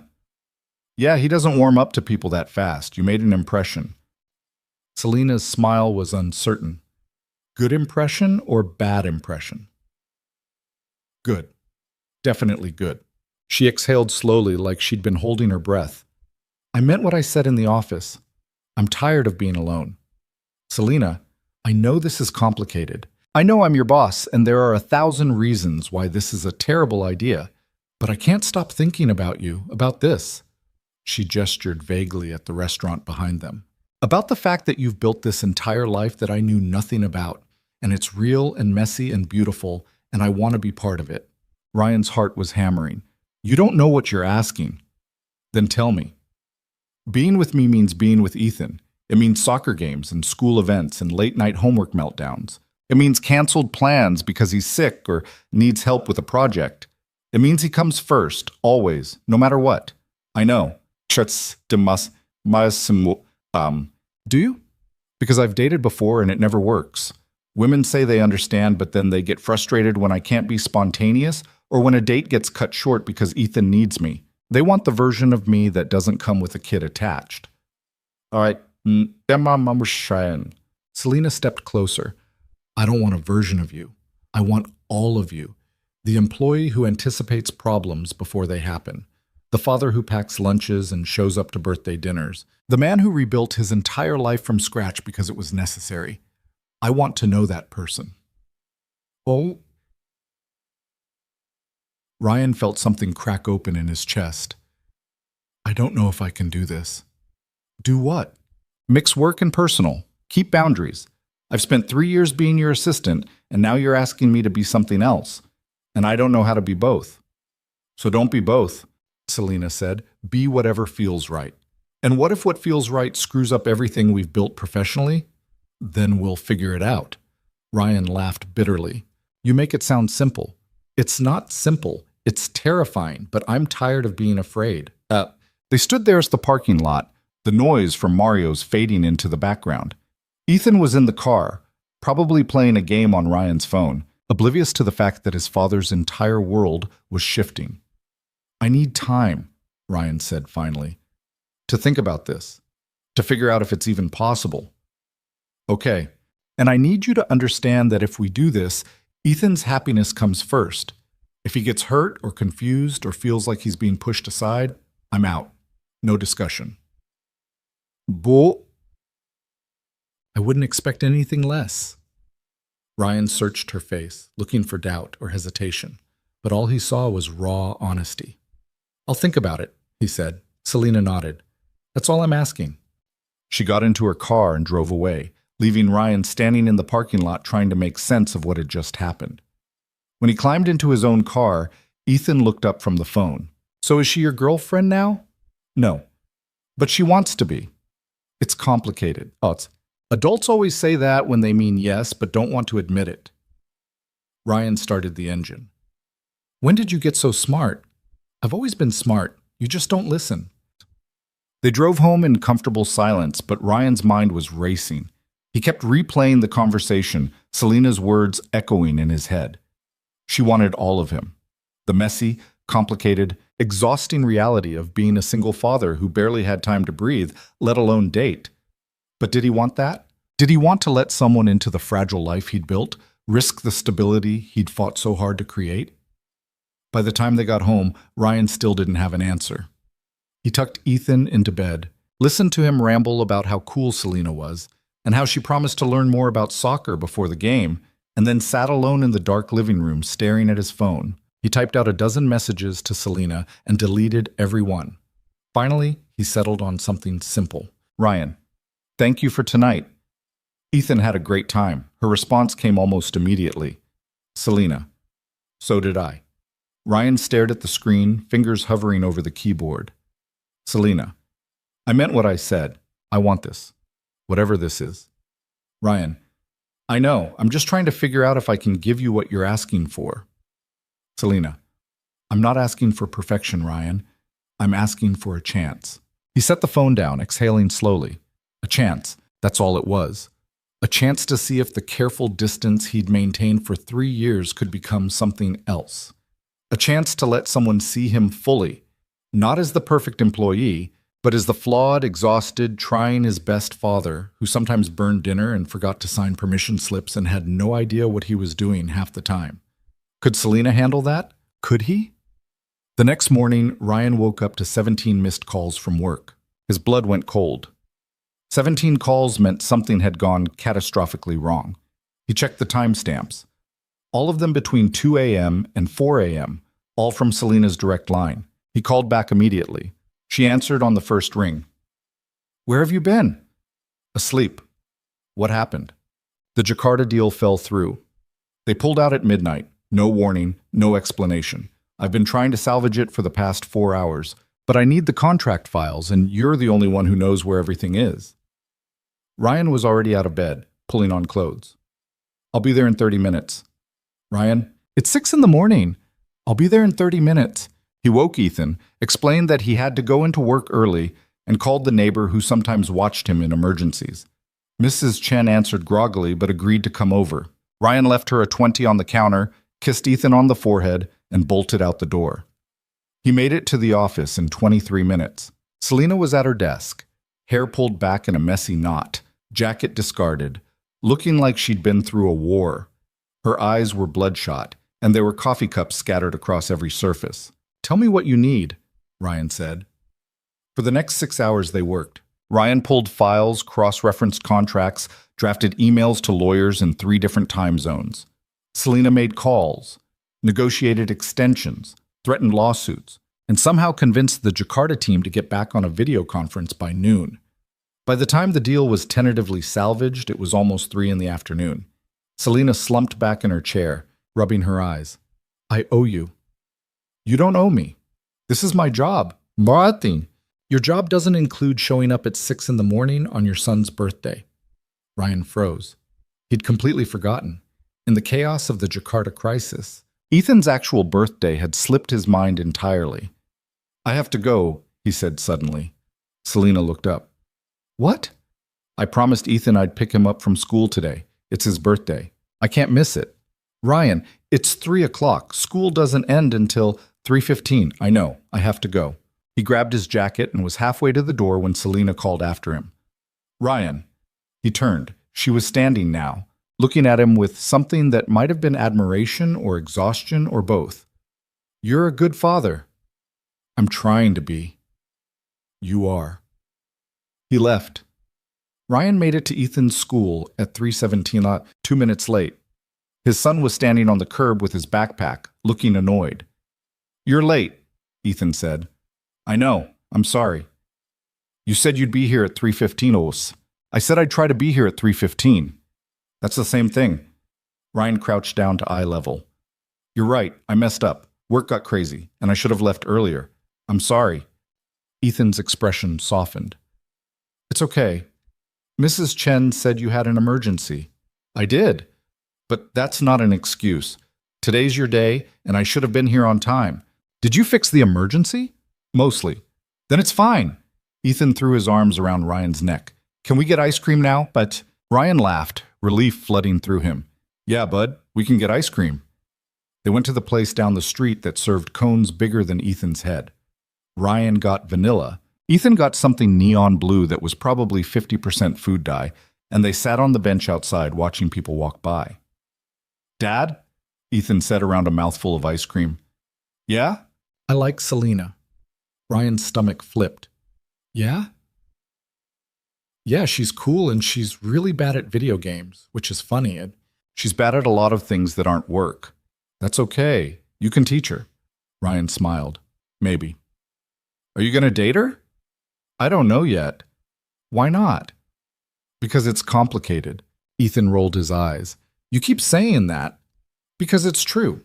Yeah, he doesn't warm up to people that fast. You made an impression. Selena's smile was uncertain. Good impression or bad impression? Good. Definitely good. She exhaled slowly like she'd been holding her breath. I meant what I said in the office. I'm tired of being alone. Selena, I know this is complicated. I know I'm your boss, and there are 1,000 reasons why this is a terrible idea, but I can't stop thinking about you, about this. She gestured vaguely at the restaurant behind them. About the fact that you've built this entire life that I knew nothing about, and it's real and messy and beautiful, and I want to be part of it. Ryan's heart was hammering. You don't know what you're asking. Then tell me. Being with me means being with Ethan. It means soccer games and school events and late-night homework meltdowns. It means canceled plans because he's sick or needs help with a project. It means he comes first, always, no matter what. I know. Do you? Because I've dated before and it never works. Women say they understand, but then they get frustrated when I can't be spontaneous or when a date gets cut short because Ethan needs me. They want the version of me that doesn't come with a kid attached. All right. Selena stepped closer. I don't want a version of you. I want all of you. The employee who anticipates problems before they happen. The father who packs lunches and shows up to birthday dinners. The man who rebuilt his entire life from scratch because it was necessary. I want to know that person. Oh. Ryan felt something crack open in his chest. I don't know if I can do this. Do what? Mix work and personal. Keep boundaries. I've spent 3 years being your assistant, and now you're asking me to be something else. And I don't know how to be both. So don't be both, Selena said. Be whatever feels right. And what if what feels right screws up everything we've built professionally? Then we'll figure it out. Ryan laughed bitterly. You make it sound simple. It's not simple. It's terrifying, but I'm tired of being afraid. They stood there as the parking lot, the noise from Mario's fading into the background. Ethan was in the car, probably playing a game on Ryan's phone, oblivious to the fact that his father's entire world was shifting. I need time, Ryan said finally, to think about this, to figure out if it's even possible. Okay, and I need you to understand that if we do this, Ethan's happiness comes first. If he gets hurt or confused or feels like he's being pushed aside, I'm out. No discussion. Bo. I wouldn't expect anything less. Ryan searched her face, looking for doubt or hesitation, but all he saw was raw honesty. I'll think about it, he said. Selena nodded. That's all I'm asking. She got into her car and drove away, leaving Ryan standing in the parking lot trying to make sense of what had just happened. When he climbed into his own car, Ethan looked up from the phone. So is she your girlfriend now? No. But she wants to be. It's complicated. Adults always say that when they mean yes, but don't want to admit it. Ryan started the engine. When did you get so smart? I've always been smart. You just don't listen. They drove home in comfortable silence, but Ryan's mind was racing. He kept replaying the conversation, Selena's words echoing in his head. She wanted all of him. The messy, complicated, exhausting reality of being a single father who barely had time to breathe, let alone date. But did he want that? Did he want to let someone into the fragile life he'd built, risk the stability he'd fought so hard to create? By the time they got home, Ryan still didn't have an answer. He tucked Ethan into bed, listened to him ramble about how cool Selena was, and how she promised to learn more about soccer before the game, and then sat alone in the dark living room staring at his phone. He typed out a dozen messages to Selena and deleted every one. Finally, he settled on something simple. Ryan, thank you for tonight. Ethan had a great time. Her response came almost immediately. Selena, so did I. Ryan stared at the screen, fingers hovering over the keyboard. Selena, I meant what I said. I want this. Whatever this is. Ryan, I know. I'm just trying to figure out if I can give you what you're asking for. Selena, I'm not asking for perfection, Ryan. I'm asking for a chance. He set the phone down, exhaling slowly. A chance. That's all it was. A chance to see if the careful distance he'd maintained for 3 years could become something else. A chance to let someone see him fully, not as the perfect employee, but as the flawed, exhausted, trying his best father who sometimes burned dinner and forgot to sign permission slips and had no idea what he was doing half the time. Could Selena handle that? Could he? The next morning, Ryan woke up to 17 missed calls from work. His blood went cold. 17 calls meant something had gone catastrophically wrong. He checked the timestamps. All of them between 2 a.m. and 4 a.m., all from Selena's direct line. He called back immediately. She answered on the first ring. Where have you been? Asleep. What happened? The Jakarta deal fell through. They pulled out at midnight. No warning, no explanation. I've been trying to salvage it for the past 4 hours, but I need the contract files, and you're the only one who knows where everything is. Ryan was already out of bed, pulling on clothes. I'll be there in 30 minutes. Ryan, it's 6 in the morning. I'll be there in 30 minutes. He woke Ethan, explained that he had to go into work early, and called the neighbor who sometimes watched him in emergencies. Mrs. Chen answered groggily but agreed to come over. Ryan left her a 20 on the counter, kissed Ethan on the forehead, and bolted out the door. He made it to the office in 23 minutes. Selena was at her desk, hair pulled back in a messy knot, jacket discarded, looking like she'd been through a war. Her eyes were bloodshot, and there were coffee cups scattered across every surface. Tell me what you need, Ryan said. For the next 6 hours they worked. Ryan pulled files, cross-referenced contracts, drafted emails to lawyers in 3 different time zones. Selena made calls, negotiated extensions, threatened lawsuits, and somehow convinced the Jakarta team to get back on a video conference by noon. By the time the deal was tentatively salvaged, it was almost 3 in the afternoon. Selena slumped back in her chair, rubbing her eyes. I owe you. You don't owe me. This is my job. Martin. Your job doesn't include showing up at 6 in the morning on your son's birthday. Ryan froze. He'd completely forgotten. In the chaos of the Jakarta crisis, Ethan's actual birthday had slipped his mind entirely. I have to go, he said suddenly. Selena looked up. What? I promised Ethan I'd pick him up from school today. It's his birthday. I can't miss it. Ryan, it's 3 o'clock. School doesn't end until 3:15. I know. I have to go. He grabbed his jacket and was halfway to the door when Selena called after him. Ryan. He turned. She was standing now, looking at him with something that might have been admiration or exhaustion or both. You're a good father. I'm trying to be. You are. He left. Ryan made it to Ethan's school at 3:17, 2 minutes late. His son was standing on the curb with his backpack, looking annoyed. You're late, Ethan said. I know. I'm sorry. You said you'd be here at 3:15, Os. I said I'd try to be here at 3:15. That's the same thing. Ryan crouched down to eye level. You're right. I messed up. Work got crazy, and I should have left earlier. I'm sorry. Ethan's expression softened. It's okay. Mrs. Chen said you had an emergency. I did. But that's not an excuse. Today's your day, and I should have been here on time. Did you fix the emergency? Mostly. Then it's fine. Ethan threw his arms around Ryan's neck. Can we get ice cream now? But Ryan laughed, relief flooding through him. Yeah, bud, we can get ice cream. They went to the place down the street that served cones bigger than Ethan's head. Ryan got vanilla. Ethan got something neon blue that was probably 50% food dye, and they sat on the bench outside watching people walk by. Dad? Ethan said around a mouthful of ice cream. Yeah? I like Selena. Ryan's stomach flipped. Yeah? Yeah, she's cool and she's really bad at video games, which is funny. And she's bad at a lot of things that aren't work. That's okay. You can teach her. Ryan smiled. Maybe. Are you going to date her? I don't know yet. Why not? Because it's complicated. Ethan rolled his eyes. You keep saying that. Because it's true.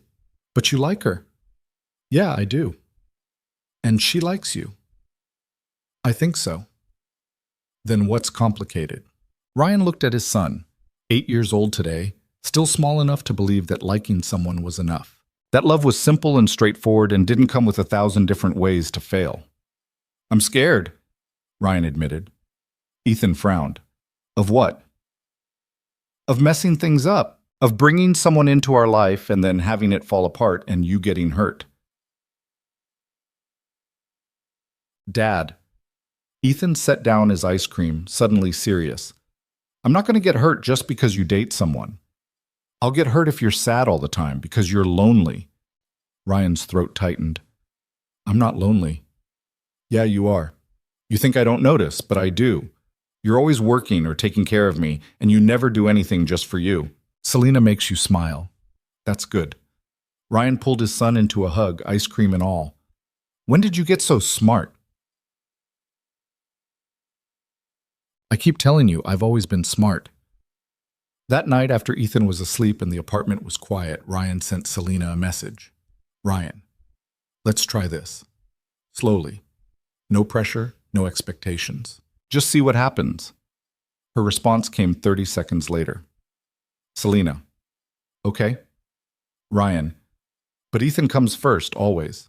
But you like her. Yeah, I do. And she likes you. I think so. Then what's complicated? Ryan looked at his son, 8 years old today, still small enough to believe that liking someone was enough. That love was simple and straightforward and didn't come with 1,000 different ways to fail. I'm scared, Ryan admitted. Ethan frowned. Of what? Of messing things up, of bringing someone into our life and then having it fall apart and you getting hurt. Dad. Ethan set down his ice cream, suddenly serious. I'm not going to get hurt just because you date someone. I'll get hurt if you're sad all the time because you're lonely. Ryan's throat tightened. I'm not lonely. Yeah, you are. You think I don't notice, but I do. You're always working or taking care of me, and you never do anything just for you. Selena makes you smile. That's good. Ryan pulled his son into a hug, ice cream and all. When did you get so smart? I keep telling you, I've always been smart. That night after Ethan was asleep and the apartment was quiet, Ryan sent Selena a message. Ryan, let's try this. Slowly. No pressure, no expectations. Just see what happens. Her response came 30 seconds later. Selena. Okay. Ryan. But Ethan comes first, always.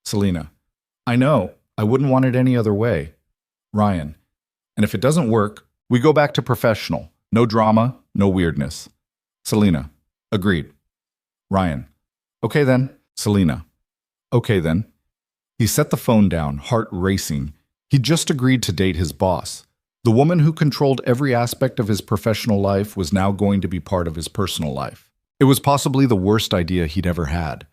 Selena. I know. I wouldn't want it any other way. Ryan. And if it doesn't work, we go back to professional. No drama, no weirdness. Selena. Agreed. Ryan. Okay then. Selena. Okay then. He set the phone down, heart racing. He'd just agreed to date his boss. The woman who controlled every aspect of his professional life was now going to be part of his personal life. It was possibly the worst idea he'd ever had.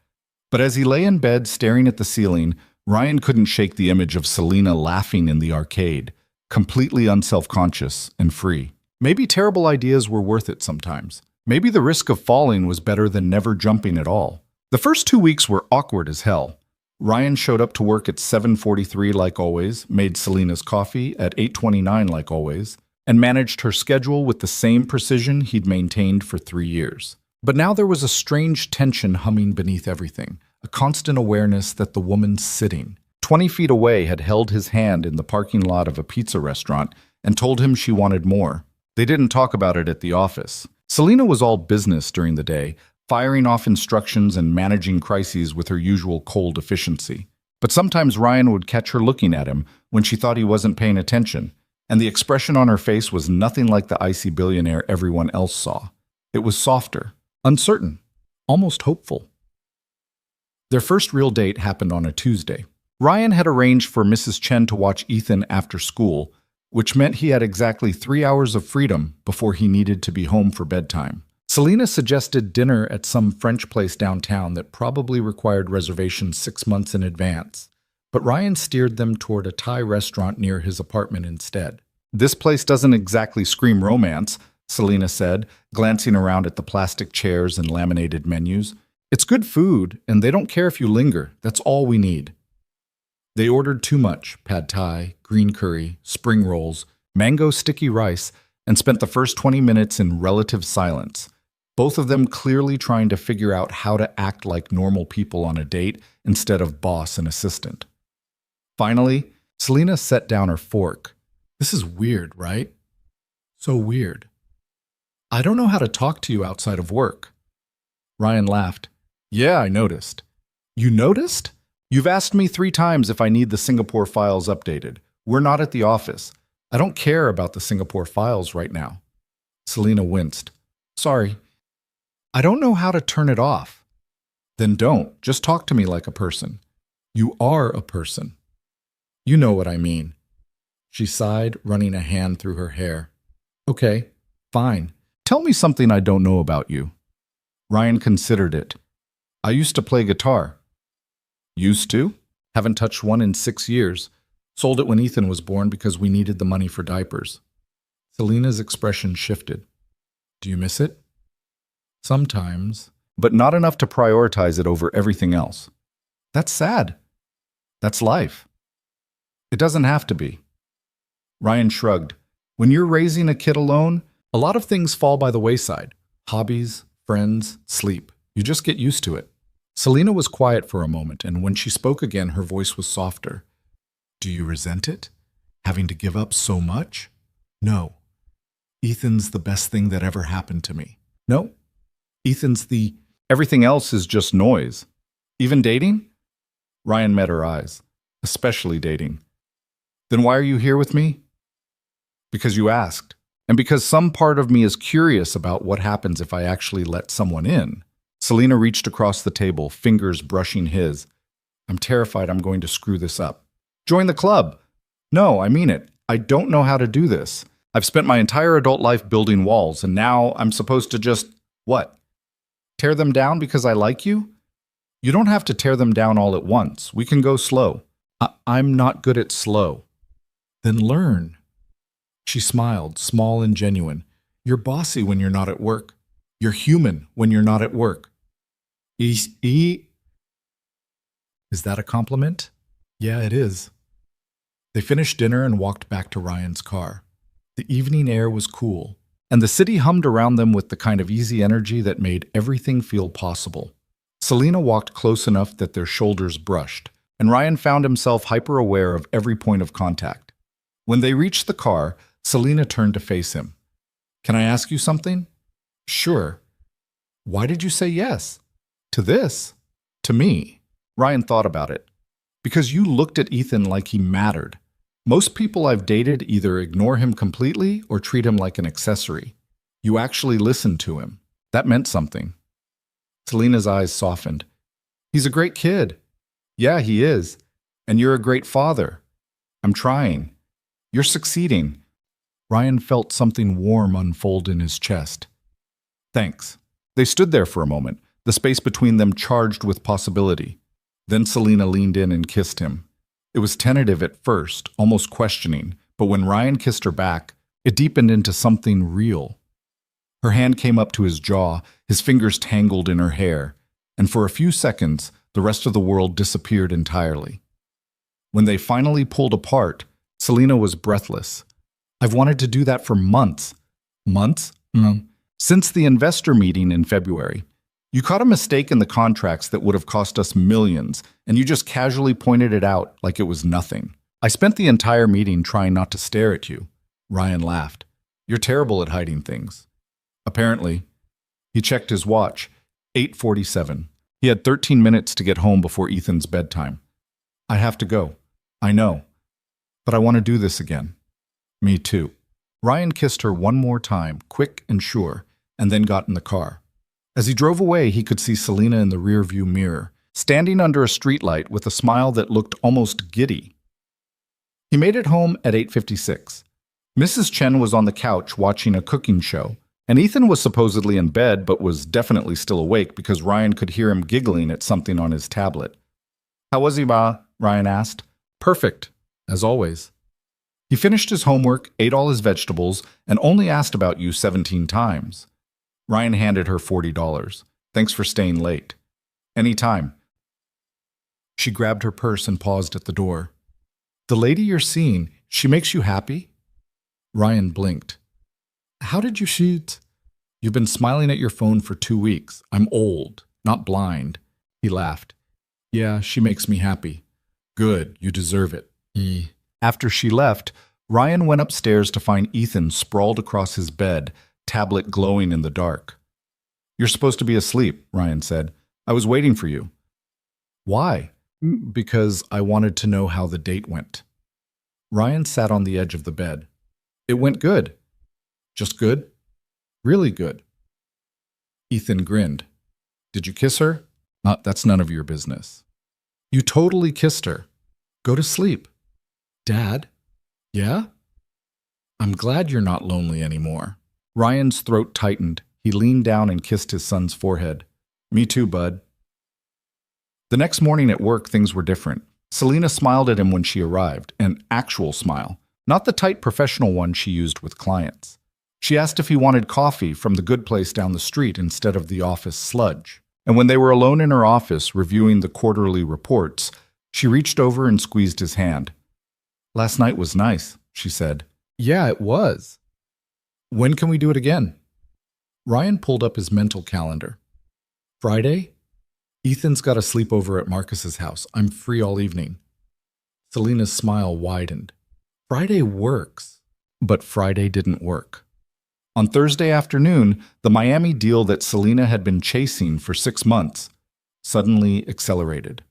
But as he lay in bed staring at the ceiling, Ryan couldn't shake the image of Selena laughing in the arcade, completely unselfconscious and free. Maybe terrible ideas were worth it sometimes. Maybe the risk of falling was better than never jumping at all. The first 2 weeks were awkward as hell. Ryan showed up to work at 7:43 like always, made Selena's coffee at 8:29 like always, and managed her schedule with the same precision he'd maintained for 3 years. But now there was a strange tension humming beneath everything, a constant awareness that the woman sitting 20 feet away had held his hand in the parking lot of a pizza restaurant and told him she wanted more. They didn't talk about it at the office. Selena was all business during the day, firing off instructions and managing crises with her usual cold efficiency. But sometimes Ryan would catch her looking at him when she thought he wasn't paying attention, and the expression on her face was nothing like the icy billionaire everyone else saw. It was softer, uncertain, almost hopeful. Their first real date happened on a Tuesday. Ryan had arranged for Mrs. Chen to watch Ethan after school, which meant he had exactly 3 hours of freedom before he needed to be home for bedtime. Selena suggested dinner at some French place downtown that probably required reservations 6 months in advance, but Ryan steered them toward a Thai restaurant near his apartment instead. This place doesn't exactly scream romance, Selena said, glancing around at the plastic chairs and laminated menus. It's good food, and they don't care if you linger. That's all we need. They ordered too much: pad thai, green curry, spring rolls, mango sticky rice, and spent the first 20 minutes in relative silence, both of them clearly trying to figure out how to act like normal people on a date instead of boss and assistant. Finally, Selena set down her fork. This is weird, right? So weird. I don't know how to talk to you outside of work. Ryan laughed. Yeah, I noticed. You noticed? You've asked me 3 times if I need the Singapore files updated. We're not at the office. I don't care about the Singapore files right now. Selena winced. Sorry. I don't know how to turn it off. Then don't. Just talk to me like a person. You are a person. You know what I mean. She sighed, running a hand through her hair. Okay, fine. Tell me something I don't know about you. Ryan considered it. I used to play guitar. Used to? Haven't touched one in 6 years. Sold it when Ethan was born because we needed the money for diapers. Selena's expression shifted. Do you miss it? Sometimes, but not enough to prioritize it over everything else. That's sad. That's life. It doesn't have to be. Ryan shrugged. When you're raising a kid alone, a lot of things fall by the wayside. Hobbies, friends, sleep. You just get used to it. Selena was quiet for a moment, and when she spoke again, her voice was softer. Do you resent it? Having to give up so much? No. Ethan's the best thing that ever happened to me. No. Ethan's the... Everything else is just noise. Even dating? Ryan met her eyes. Especially dating. Then why are you here with me? Because you asked. And because some part of me is curious about what happens if I actually let someone in. Selena reached across the table, fingers brushing his. I'm terrified I'm going to screw this up. Join the club. No, I mean it. I don't know how to do this. I've spent my entire adult life building walls, and now I'm supposed to just... What? Tear them down because I like you? You don't have to tear them down all at once. We can go slow. I'm not good at slow. Then learn. She smiled, small and genuine. You're bossy when you're not at work. You're human when you're not at work. Is that a compliment? Yeah, it is. They finished dinner and walked back to Ryan's car. The evening air was cool, and the city hummed around them with the kind of easy energy that made everything feel possible. Selena walked close enough that their shoulders brushed, and Ryan found himself hyper-aware of every point of contact. When they reached the car, Selena turned to face him. Can I ask you something? Sure. Why did you say yes? To this? To me? Ryan thought about it. Because you looked at Ethan like he mattered. Most people I've dated either ignore him completely or treat him like an accessory. You actually listened to him. That meant something. Selena's eyes softened. He's a great kid. Yeah, he is. And you're a great father. I'm trying. You're succeeding. Ryan felt something warm unfold in his chest. Thanks. They stood there for a moment, the space between them charged with possibility. Then Selena leaned in and kissed him. It was tentative at first, almost questioning, but when Ryan kissed her back, it deepened into something real. Her hand came up to his jaw, his fingers tangled in her hair, and for a few seconds, the rest of the world disappeared entirely. When they finally pulled apart, Selena was breathless. I've wanted to do that for months. Months? Since the investor meeting in February. You caught a mistake in the contracts that would have cost us millions, and you just casually pointed it out like it was nothing. I spent the entire meeting trying not to stare at you. Ryan laughed. You're terrible at hiding things. Apparently. He checked his watch. 8:47. He had 13 minutes to get home before Ethan's bedtime. I have to go. I know. But I want to do this again. Me too. Ryan kissed her one more time, quick and sure, and then got in the car. As he drove away, he could see Selena in the rearview mirror, standing under a streetlight with a smile that looked almost giddy. He made it home at 8:56. Mrs. Chen was on the couch watching a cooking show, and Ethan was supposedly in bed but was definitely still awake because Ryan could hear him giggling at something on his tablet. How was he, Ma? Ryan asked. Perfect, as always. He finished his homework, ate all his vegetables, and only asked about you 17 times. Ryan handed her $40. Thanks for staying late. Any time. She grabbed her purse and paused at the door. The lady you're seeing, she makes you happy? Ryan blinked. How did you shoot? You've been smiling at your phone for 2 weeks. I'm old, not blind. He laughed. Yeah, she makes me happy. Good, you deserve it. After she left, Ryan went upstairs to find Ethan sprawled across his bed, tablet glowing in the dark. You're supposed to be asleep, Ryan said. I was waiting for you. Why? Because I wanted to know how the date went. Ryan sat on the edge of the bed. It went good. Just good? Really good. Ethan grinned. Did you kiss her? That's none of your business. You totally kissed her. Go to sleep. Dad? Yeah? I'm glad you're not lonely anymore. Ryan's throat tightened. He leaned down and kissed his son's forehead. Me too, bud. The next morning at work, things were different. Selena smiled at him when she arrived, an actual smile, not the tight professional one she used with clients. She asked if he wanted coffee from the good place down the street instead of the office sludge. And when they were alone in her office reviewing the quarterly reports, she reached over and squeezed his hand. Last night was nice, she said. Yeah, it was. When can we do it again? Ryan pulled up his mental calendar. Friday? Ethan's got a sleepover at Marcus's house. I'm free all evening. Selena's smile widened. Friday works. But Friday didn't work. On Thursday afternoon, the Miami deal that Selena had been chasing for 6 months suddenly accelerated.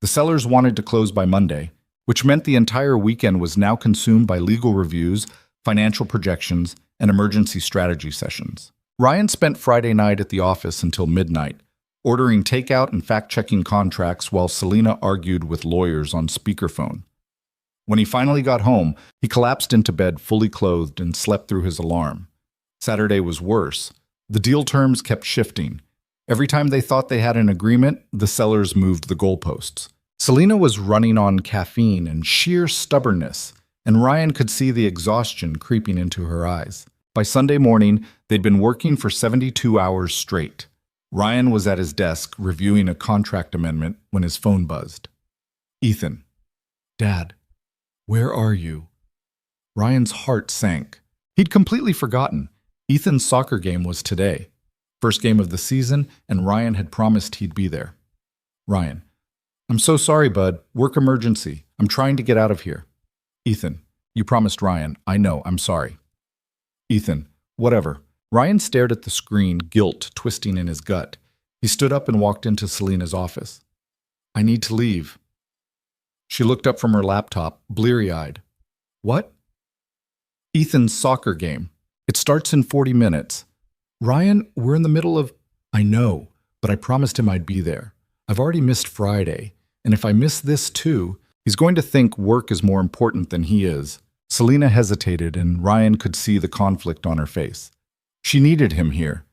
The sellers wanted to close by Monday, which meant the entire weekend was now consumed by legal reviews, financial projections, and emergency strategy sessions. Ryan spent Friday night at the office until midnight, ordering takeout and fact-checking contracts while Selena argued with lawyers on speakerphone. When he finally got home, he collapsed into bed fully clothed and slept through his alarm. Saturday was worse. The deal terms kept shifting. Every time they thought they had an agreement, the sellers moved the goalposts. Selena was running on caffeine and sheer stubbornness, and Ryan could see the exhaustion creeping into her eyes. By Sunday morning, they'd been working for 72 hours straight. Ryan was at his desk reviewing a contract amendment when his phone buzzed. Ethan. Dad, where are you? Ryan's heart sank. He'd completely forgotten. Ethan's soccer game was today. First game of the season, and Ryan had promised he'd be there. Ryan. I'm so sorry, bud. Work emergency. I'm trying to get out of here. Ethan. You promised Ryan. I know. I'm sorry. Ethan. Whatever. Ryan stared at the screen, guilt twisting in his gut. He stood up and walked into Selena's office. I need to leave. She looked up from her laptop, bleary-eyed. What? Ethan's soccer game. It starts in 40 minutes. Ryan, we're in the middle of... I know, but I promised him I'd be there. I've already missed Friday, and if I miss this too, he's going to think work is more important than he is. Selena hesitated, and Ryan could see the conflict on her face. She needed him here.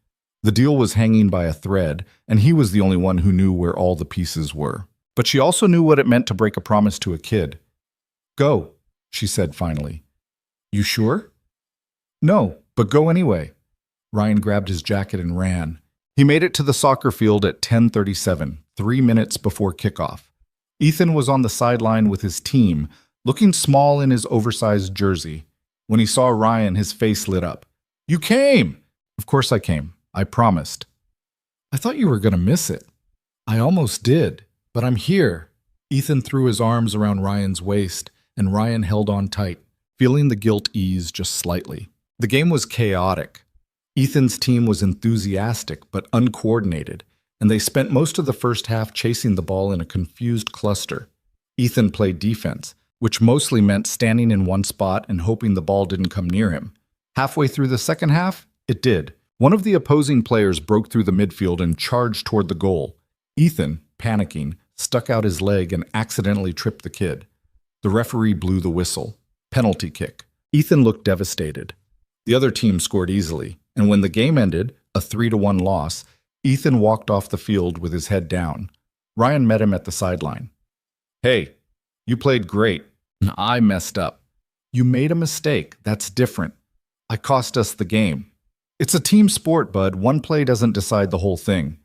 The deal was hanging by a thread, and he was the only one who knew where all the pieces were. But she also knew what it meant to break a promise to a kid. Go, she said finally. You sure? No, but go anyway. Ryan grabbed his jacket and ran. He made it to the soccer field at 10:37, 3 minutes before kickoff. Ethan was on the sideline with his team, looking small in his oversized jersey. When he saw Ryan, his face lit up. You came! Of course I came. I promised. I thought you were going to miss it. I almost did, but I'm here. Ethan threw his arms around Ryan's waist, and Ryan held on tight, feeling the guilt ease just slightly. The game was chaotic. Ethan's team was enthusiastic but uncoordinated, and they spent most of the first half chasing the ball in a confused cluster. Ethan played defense, which mostly meant standing in one spot and hoping the ball didn't come near him. Halfway through the second half, it did. One of the opposing players broke through the midfield and charged toward the goal. Ethan, panicking, stuck out his leg and accidentally tripped the kid. The referee blew the whistle. Penalty kick. Ethan looked devastated. The other team scored easily, and when the game ended, a 3-1 loss, Ethan walked off the field with his head down. Ryan met him at the sideline. Hey, you played great, and I messed up. You made a mistake. That's different. I cost us the game. It's a team sport, bud. One play doesn't decide the whole thing.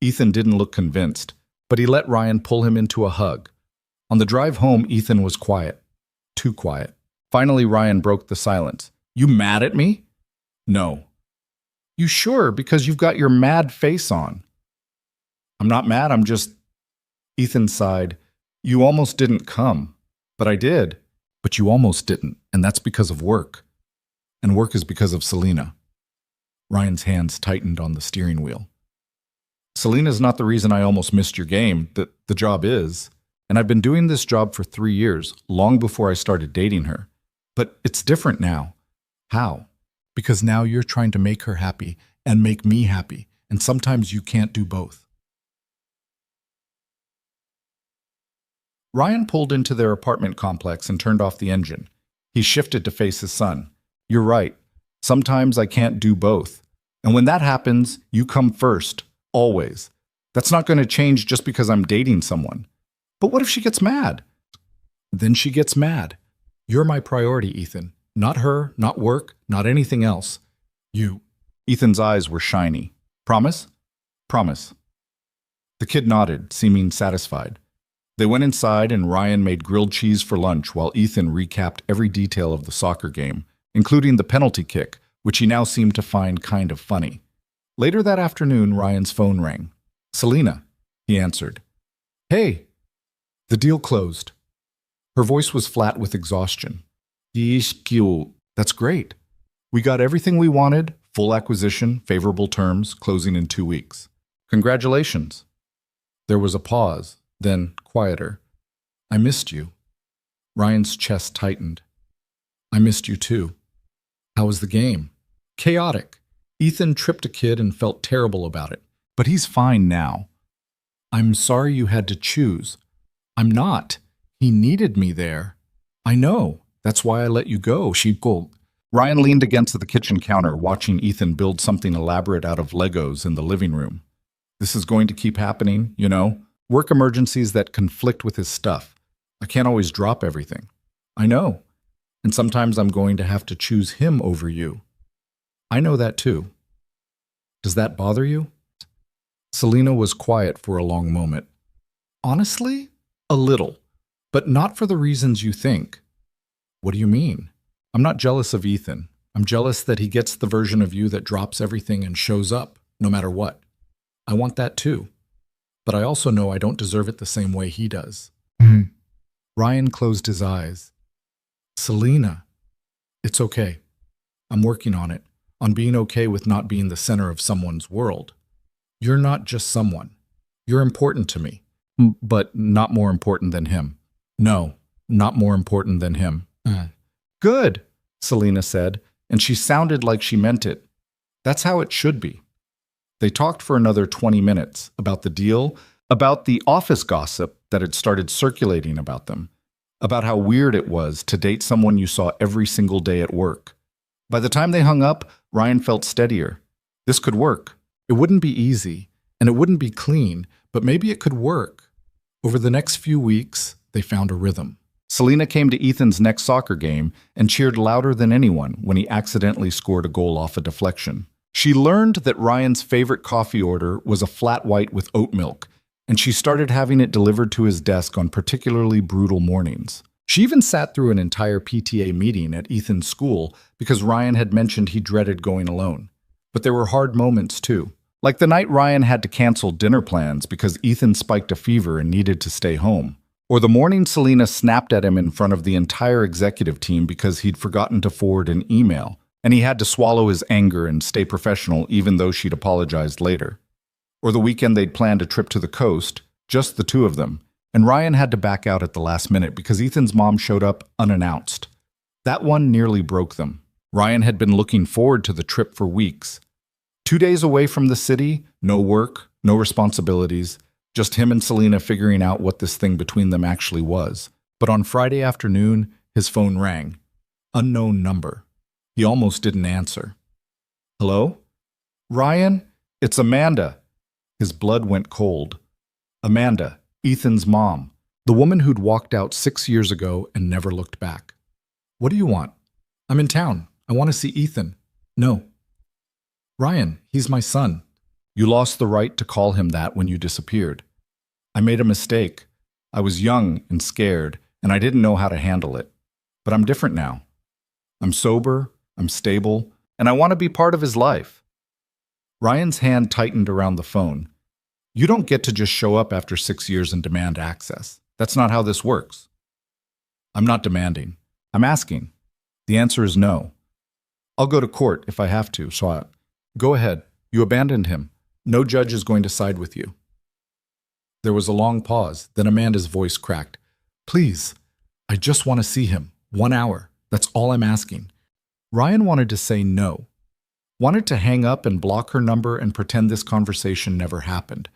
Ethan didn't look convinced, but he let Ryan pull him into a hug. On the drive home, Ethan was quiet. Too quiet. Finally, Ryan broke the silence. You mad at me? No. You sure? Because you've got your mad face on. I'm not mad, I'm just... Ethan sighed. You almost didn't come. But I did. But you almost didn't, and that's because of work. And work is because of Selena. Ryan's hands tightened on the steering wheel. Selena's not the reason I almost missed your game. The job is. And I've been doing this job for 3 years, long before I started dating her. But it's different now. How? because now you're trying to make her happy and make me happy, and sometimes you can't do both. Ryan pulled into their apartment complex and turned off the engine. He shifted to face his son. You're right. Sometimes I can't do both. And when that happens, you come first, always. That's not going to change just because I'm dating someone. But what if she gets mad? Then she gets mad. You're my priority, Ethan. Not her, not work, not anything else. You. Ethan's eyes were shiny. Promise? Promise. The kid nodded, seeming satisfied. They went inside and Ryan made grilled cheese for lunch while Ethan recapped every detail of the soccer game, including the penalty kick, which he now seemed to find kind of funny. Later that afternoon, Ryan's phone rang. Selena, he answered. Hey. The deal closed. Her voice was flat with exhaustion. That's great. We got everything we wanted, full acquisition, favorable terms, closing in 2 weeks. Congratulations. There was a pause, then quieter. I missed you. Ryan's chest tightened. I missed you too. How was the game? Chaotic. Ethan tripped a kid and felt terrible about it. But he's fine now. I'm sorry you had to choose. I'm not. He needed me there. I know. That's why I let you go. She gulped. Ryan leaned against the kitchen counter, watching Ethan build something elaborate out of Legos in the living room. This is going to keep happening, you know? Work emergencies that conflict with his stuff. I can't always drop everything. I know. And sometimes I'm going to have to choose him over you. I know that too. Does that bother you? Selena was quiet for a long moment. Honestly, a little, but not for the reasons you think. What do you mean? I'm not jealous of Ethan. I'm jealous that he gets the version of you that drops everything and shows up, no matter what. I want that too. But I also know I don't deserve it the same way he does. Ryan closed his eyes. Selena, it's okay. I'm working on it, on being okay with not being the center of someone's world. You're not just someone. You're important to me, but not more important than him. No, not more important than him. Good, Selena said, and she sounded like she meant it. That's how it should be. They talked for another 20 minutes about the deal, about the office gossip that had started circulating about them, about how weird it was to date someone you saw every single day at work. By the time they hung up, Ryan felt steadier. This could work. It wouldn't be easy, and it wouldn't be clean, but maybe it could work. Over the next few weeks, they found a rhythm. Selena came to Ethan's next soccer game and cheered louder than anyone when he accidentally scored a goal off a deflection. She learned that Ryan's favorite coffee order was a flat white with oat milk, and she started having it delivered to his desk on particularly brutal mornings. She even sat through an entire PTA meeting at Ethan's school because Ryan had mentioned he dreaded going alone. But there were hard moments too. Like the night Ryan had to cancel dinner plans because Ethan spiked a fever and needed to stay home. Or the morning Selena snapped at him in front of the entire executive team because he'd forgotten to forward an email, and he had to swallow his anger and stay professional even though she'd apologized later. Or the weekend they'd planned a trip to the coast, just the two of them, and Ryan had to back out at the last minute because Ethan's mom showed up unannounced. That one nearly broke them. Ryan had been looking forward to the trip for weeks. 2 days away from the city, no work, no responsibilities, just him and Selena figuring out what this thing between them actually was. But on Friday afternoon, his phone rang. Unknown number. He almost didn't answer. Hello? Ryan? It's Amanda. His blood went cold. Amanda, Ethan's mom, the woman who'd walked out 6 years ago and never looked back. What do you want? I'm in town. I want to see Ethan. No. Ryan, he's my son. You lost the right to call him that when you disappeared. I made a mistake. I was young and scared, and I didn't know how to handle it. But I'm different now. I'm sober, I'm stable, and I want to be part of his life. Ryan's hand tightened around the phone. You don't get to just show up after 6 years and demand access. That's not how this works. I'm not demanding. I'm asking. The answer is no. I'll go to court if I have to, so go ahead. You abandoned him. No judge is going to side with you. There was a long pause, then Amanda's voice cracked. Please, I just want to see him. 1 hour. That's all I'm asking. Ryan wanted to say no, wanted to hang up and block her number and pretend this conversation never happened.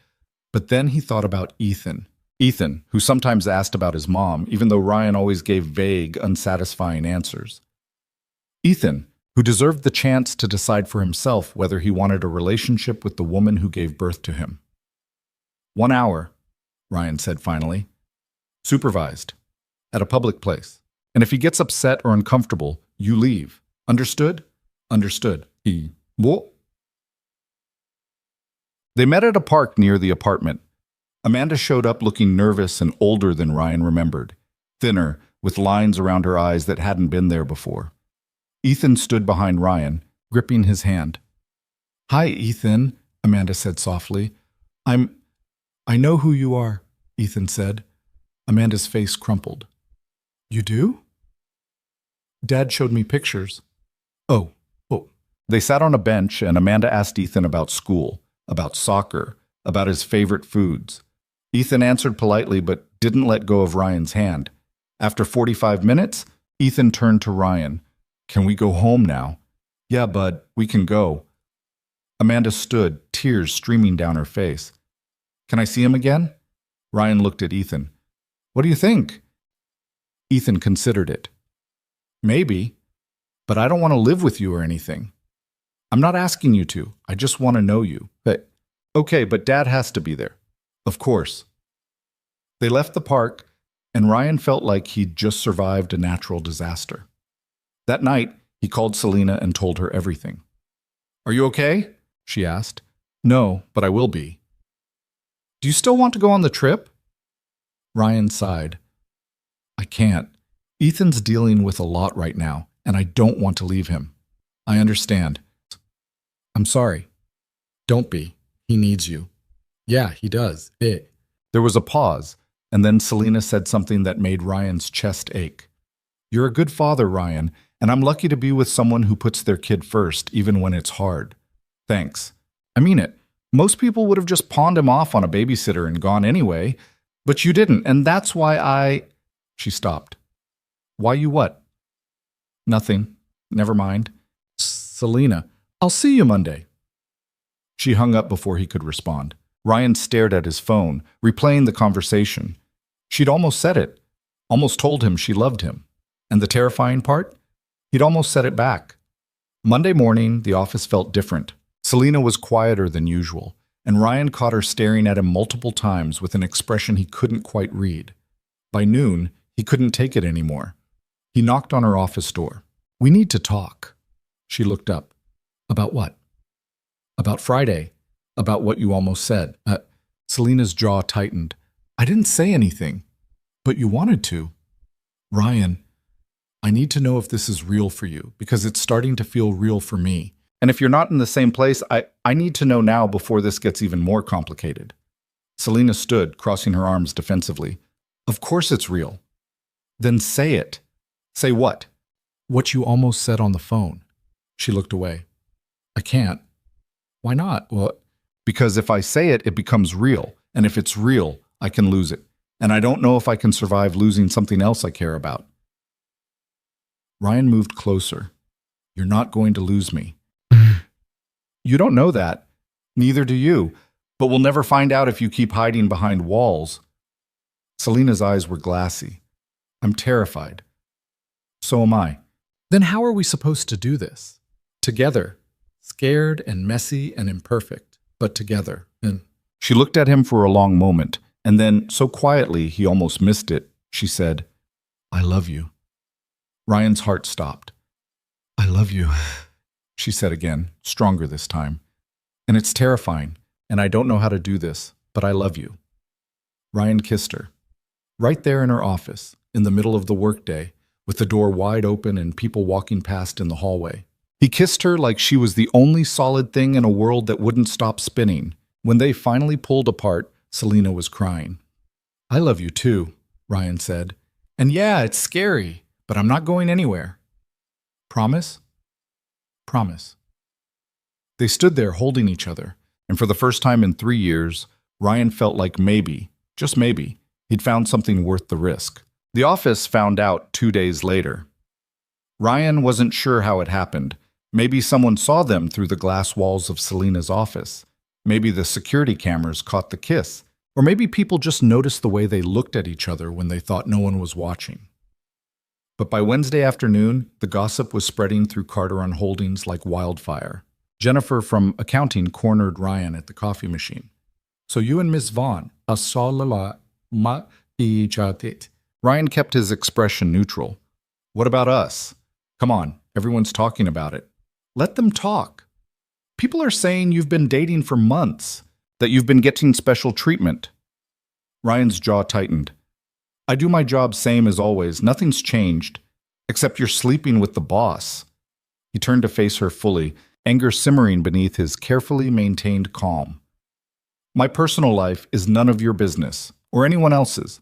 But then he thought about Ethan. Ethan, who sometimes asked about his mom, even though Ryan always gave vague, unsatisfying answers. Ethan, who deserved the chance to decide for himself whether he wanted a relationship with the woman who gave birth to him. 1 hour, Ryan said finally. Supervised. At a public place. And if he gets upset or uncomfortable, you leave. Understood? Understood. What? They met at a park near the apartment. Amanda showed up looking nervous and older than Ryan remembered, thinner, with lines around her eyes that hadn't been there before. Ethan stood behind Ryan, gripping his hand. "Hi, Ethan," Amanda said softly. I know who you are," Ethan said. Amanda's face crumpled. "You do?" "Dad showed me pictures." Oh. They sat on a bench and Amanda asked Ethan about school, about soccer, about his favorite foods. Ethan answered politely but didn't let go of Ryan's hand. After 45 minutes, Ethan turned to Ryan. "Can we go home now?" "Yeah, bud, we can go." Amanda stood, tears streaming down her face. "Can I see him again?" Ryan looked at Ethan. "What do you think?" Ethan considered it. "Maybe, but I don't want to live with you or anything. I'm not asking you to. I just want to know you. Okay, but Dad has to be there." "Of course." They left the park, and Ryan felt like he'd just survived a natural disaster. That night, he called Selena and told her everything. "Are you okay?" she asked. "No, but I will be." "Do you still want to go on the trip?" Ryan sighed. "I can't. Ethan's dealing with a lot right now, and I don't want to leave him." "I understand." "I'm sorry." "Don't be. He needs you." "Yeah, he does. There was a pause, and then Selena said something that made Ryan's chest ache. "You're a good father, Ryan, and I'm lucky to be with someone who puts their kid first, even when it's hard." "Thanks. I mean it. Most people would have just pawned him off on a babysitter and gone anyway, but you didn't, and that's why She stopped. "Why you what?" "Nothing. Never mind." "Selena, I'll see you Monday." She hung up before he could respond. Ryan stared at his phone, replaying the conversation. She'd almost said it, almost told him she loved him. And the terrifying part? He'd almost said it back. Monday morning, the office felt different. Selena was quieter than usual, and Ryan caught her staring at him multiple times with an expression he couldn't quite read. By noon, he couldn't take it anymore. He knocked on her office door. "We need to talk." She looked up. "About what?" "About Friday. About what you almost said." Selena's jaw tightened. "I didn't say anything." "But you wanted to." "Ryan, I need to know if this is real for you, because it's starting to feel real for me. And if you're not in the same place, I need to know now before this gets even more complicated." Selena stood, crossing her arms defensively. "Of course it's real." "Then say it." "Say what?" "What you almost said on the phone." She looked away. "I can't." "Why not?" "Well, because if I say it, it becomes real. And if it's real, I can lose it. And I don't know if I can survive losing something else I care about." Ryan moved closer. "You're not going to lose me." "You don't know that. Neither do you. But we'll never find out if you keep hiding behind walls." Selena's eyes were glassy. "I'm terrified." "So am I." "Then how are we supposed to do this?" "Together. Scared and messy and imperfect, but together." And she looked at him for a long moment, and then, so quietly he almost missed it, she said, "I love you." Ryan's heart stopped. "I love you," she said again, stronger this time. "And it's terrifying, and I don't know how to do this, but I love you." Ryan kissed her. Right there in her office, in the middle of the workday, with the door wide open and people walking past in the hallway. He kissed her like she was the only solid thing in a world that wouldn't stop spinning. When they finally pulled apart, Selena was crying. "I love you too," Ryan said. "And yeah, it's scary, but I'm not going anywhere." "Promise?" "Promise." They stood there holding each other, and for the first time in 3 years, Ryan felt like maybe, just maybe, he'd found something worth the risk. The office found out 2 days later. Ryan wasn't sure how it happened. Maybe someone saw them through the glass walls of Selena's office. Maybe the security cameras caught the kiss. Or maybe people just noticed the way they looked at each other when they thought no one was watching. But by Wednesday afternoon, the gossip was spreading through Carteron Holdings like wildfire. Jennifer from accounting cornered Ryan at the coffee machine. So you and Miss Vaughn, Ryan kept his expression neutral. What about us? Come on, everyone's talking about it. Let them talk. People are saying you've been dating for months, that you've been getting special treatment. Ryan's jaw tightened. I do my job same as always. Nothing's changed, except you're sleeping with the boss. He turned to face her fully, anger simmering beneath his carefully maintained calm. My personal life is none of your business, or anyone else's.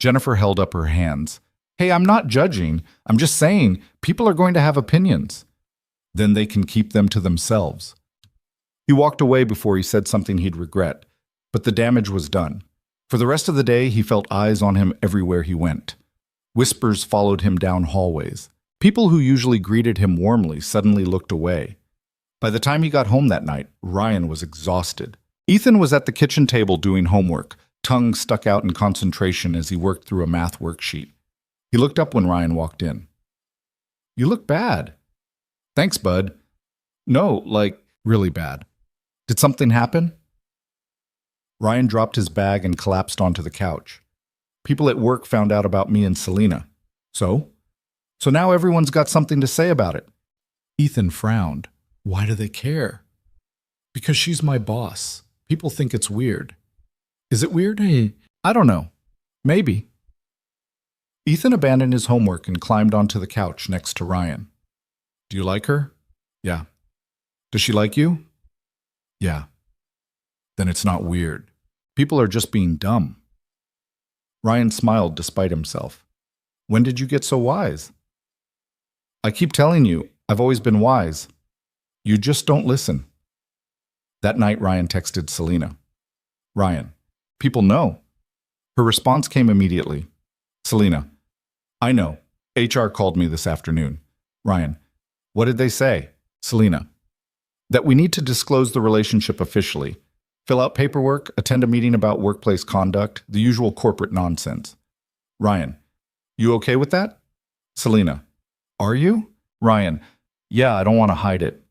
Jennifer held up her hands. Hey, I'm not judging. I'm just saying people are going to have opinions. Then they can keep them to themselves. He walked away before he said something he'd regret, but the damage was done. For the rest of the day, he felt eyes on him everywhere he went. Whispers followed him down hallways. People who usually greeted him warmly suddenly looked away. By the time he got home that night, Ryan was exhausted. Ethan was at the kitchen table doing homework, tongue stuck out in concentration as he worked through a math worksheet. He looked up when Ryan walked in. You look bad. Thanks, bud. No, like, really bad. Did something happen? Ryan dropped his bag and collapsed onto the couch. People at work found out about me and Selena. So? So now everyone's got something to say about it. Ethan frowned. Why do they care? Because she's my boss. People think it's weird. Is it weird? Hey, I don't know. Maybe. Ethan abandoned his homework and climbed onto the couch next to Ryan. Do you like her? Yeah. Does she like you? Yeah. Then it's not weird. People are just being dumb. Ryan smiled despite himself. When did you get so wise? I keep telling you, I've always been wise. You just don't listen. That night, Ryan texted Selena. Ryan, people know. Her response came immediately. Selena, I know. HR called me this afternoon. Ryan, what did they say? Selena, that we need to disclose the relationship officially. Fill out paperwork, attend a meeting about workplace conduct, the usual corporate nonsense. Ryan, you okay with that? Selena, are you? Ryan, yeah, I don't want to hide it.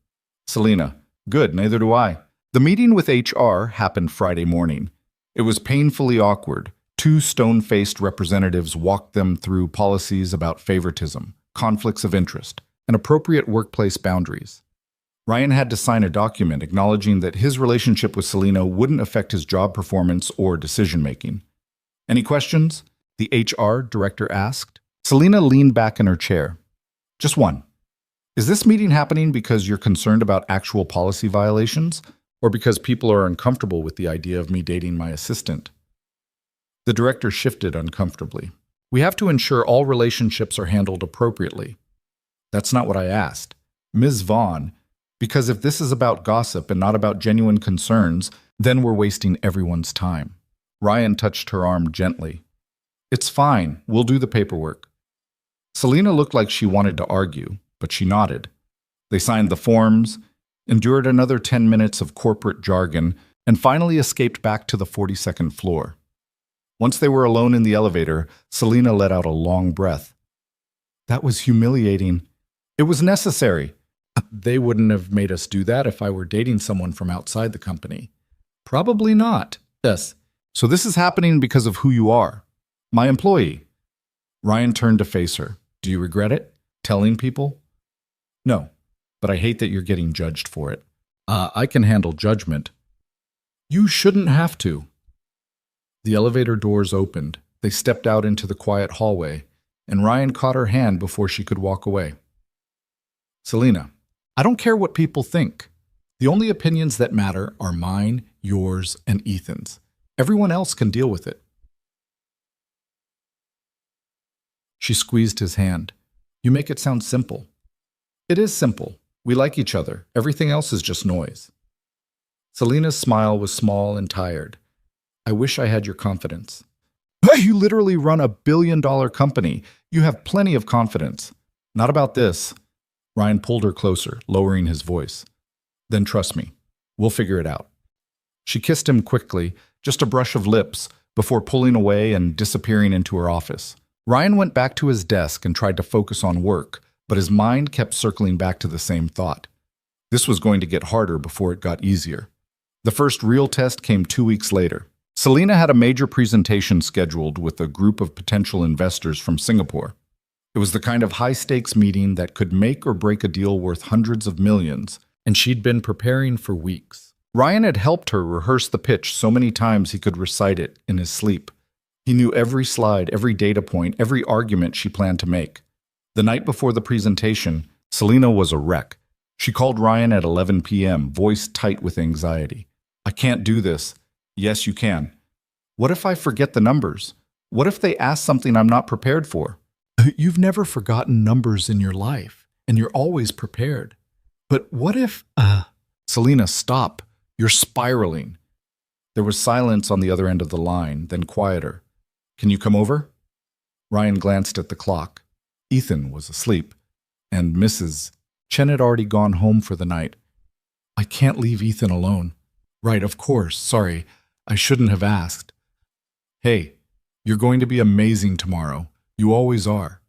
Selena, good, neither do I. The meeting with HR happened Friday morning. It was painfully awkward. Two stone-faced representatives walked them through policies about favoritism, conflicts of interest, and appropriate workplace boundaries. Ryan had to sign a document acknowledging that his relationship with Selena wouldn't affect his job performance or decision-making. Any questions? The HR director asked. Selena leaned back in her chair. Just one. Is this meeting happening because you're concerned about actual policy violations, or because people are uncomfortable with the idea of me dating my assistant? The director shifted uncomfortably. We have to ensure all relationships are handled appropriately. That's not what I asked. Ms. Vaughn, because if this is about gossip and not about genuine concerns, then we're wasting everyone's time. Ryan touched her arm gently. It's fine. We'll do the paperwork. Selena looked like she wanted to argue, but she nodded. They signed the forms, endured another 10 minutes of corporate jargon, and finally escaped back to the 42nd floor. Once they were alone in the elevator, Selena let out a long breath. That was humiliating. It was necessary. They wouldn't have made us do that if I were dating someone from outside the company. Probably not. Yes. So this is happening because of who you are. My employee. Ryan turned to face her. Do you regret it? Telling people? No, but I hate that you're getting judged for it. I can handle judgment. You shouldn't have to. The elevator doors opened. They stepped out into the quiet hallway, and Ryan caught her hand before she could walk away. Selena, I don't care what people think. The only opinions that matter are mine, yours, and Ethan's. Everyone else can deal with it. She squeezed his hand. You make it sound simple. It is simple. We like each other. Everything else is just noise. Selena's smile was small and tired. I wish I had your confidence. You literally run a billion-dollar company. You have plenty of confidence. Not about this. Ryan pulled her closer, lowering his voice. Then trust me. We'll figure it out. She kissed him quickly, just a brush of lips, before pulling away and disappearing into her office. Ryan went back to his desk and tried to focus on work, but his mind kept circling back to the same thought. This was going to get harder before it got easier. The first real test came 2 weeks later. Selena had a major presentation scheduled with a group of potential investors from Singapore. It was the kind of high-stakes meeting that could make or break a deal worth hundreds of millions, and she'd been preparing for weeks. Ryan had helped her rehearse the pitch so many times he could recite it in his sleep. He knew every slide, every data point, every argument she planned to make. The night before the presentation, Selena was a wreck. She called Ryan at 11 p.m., voice tight with anxiety. I can't do this. Yes, you can. What if I forget the numbers? What if they ask something I'm not prepared for? You've never forgotten numbers in your life, and you're always prepared. But what if... Selena, stop. You're spiraling. There was silence on the other end of the line, then quieter. Can you come over? Ryan glanced at the clock. Ethan was asleep, and Mrs. Chen had already gone home for the night. I can't leave Ethan alone. Right, of course. Sorry, I shouldn't have asked. Hey, you're going to be amazing tomorrow. You always are.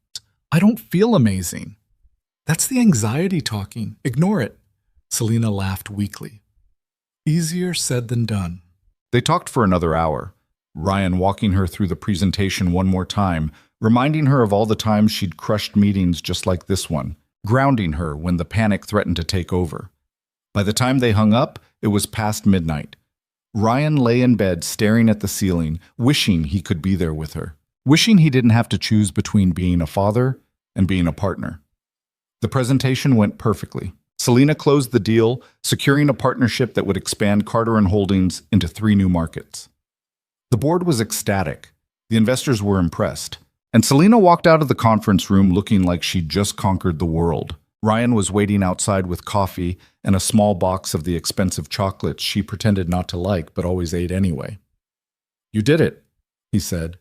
I don't feel amazing. That's the anxiety talking. Ignore it. Selena laughed weakly. Easier said than done. They talked for another hour, Ryan walking her through the presentation one more time, reminding her of all the times she'd crushed meetings just like this one, grounding her when the panic threatened to take over. By the time they hung up, it was past midnight. Ryan lay in bed staring at the ceiling, wishing he could be there with her, wishing he didn't have to choose between being a father and being a partner. The presentation went perfectly. Selena closed the deal, securing a partnership that would expand Carter & Holdings into 3 new markets. The board was ecstatic. The investors were impressed. And Selena walked out of the conference room looking like she'd just conquered the world. Ryan was waiting outside with coffee and a small box of the expensive chocolates she pretended not to like but always ate anyway. You did it, he said.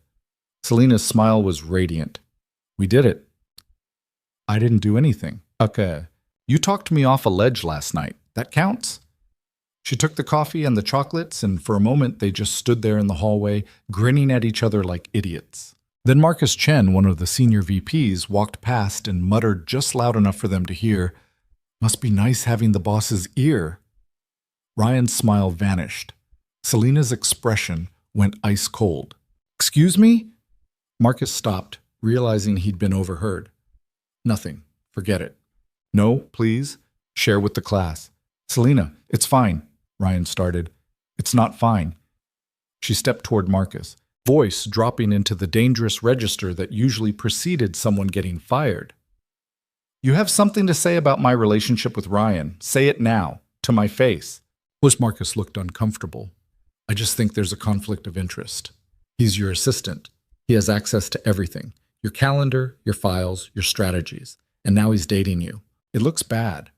Selena's smile was radiant. We did it. I didn't do anything. Okay. You talked me off a ledge last night. That counts. She took the coffee and the chocolates, and for a moment they just stood there in the hallway, grinning at each other like idiots. Then Marcus Chen, one of the senior VPs, walked past and muttered just loud enough for them to hear, "Must be nice having the boss's ear." Ryan's smile vanished. Selena's expression went ice cold. "Excuse me?" Marcus stopped, realizing he'd been overheard. "Nothing. Forget it." "No, please. Share with the class." "Selena, it's fine," Ryan started. "It's not fine." She stepped toward Marcus, voice dropping into the dangerous register that usually preceded someone getting fired. "You have something to say about my relationship with Ryan. Say it now, to my face." Marcus looked uncomfortable. "I just think there's a conflict of interest. He's your assistant. He has access to everything. Your calendar, your files, your strategies. And now he's dating you. It looks bad."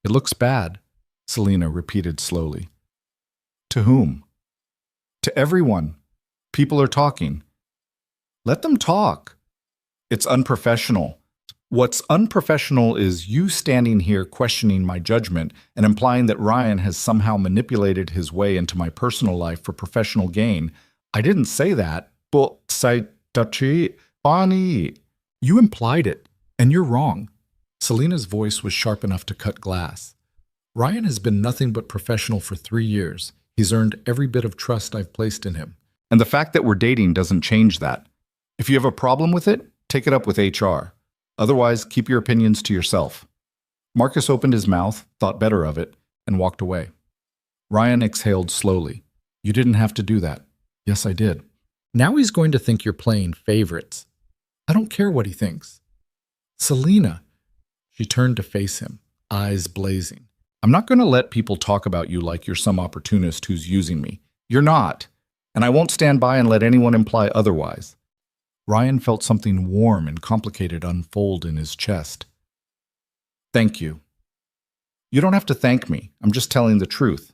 "It looks bad," Selena repeated slowly. "To whom?" "To everyone. People are talking." "Let them talk." "It's unprofessional." "What's unprofessional is you standing here questioning my judgment and implying that Ryan has somehow manipulated his way into my personal life for professional gain. I didn't say that. But funny. You implied it, and you're wrong." Selena's voice was sharp enough to cut glass. "Ryan has been nothing but professional for 3 years. He's earned every bit of trust I've placed in him. And the fact that we're dating doesn't change that. If you have a problem with it, take it up with HR. Otherwise, keep your opinions to yourself." Marcus opened his mouth, thought better of it, and walked away. Ryan exhaled slowly. "You didn't have to do that." "Yes, I did." "Now he's going to think you're playing favorites." "I don't care what he thinks." "Selena." She turned to face him, eyes blazing. "I'm not going to let people talk about you like you're some opportunist who's using me. You're not. And I won't stand by and let anyone imply otherwise." Ryan felt something warm and complicated unfold in his chest. "Thank you." "You don't have to thank me. I'm just telling the truth."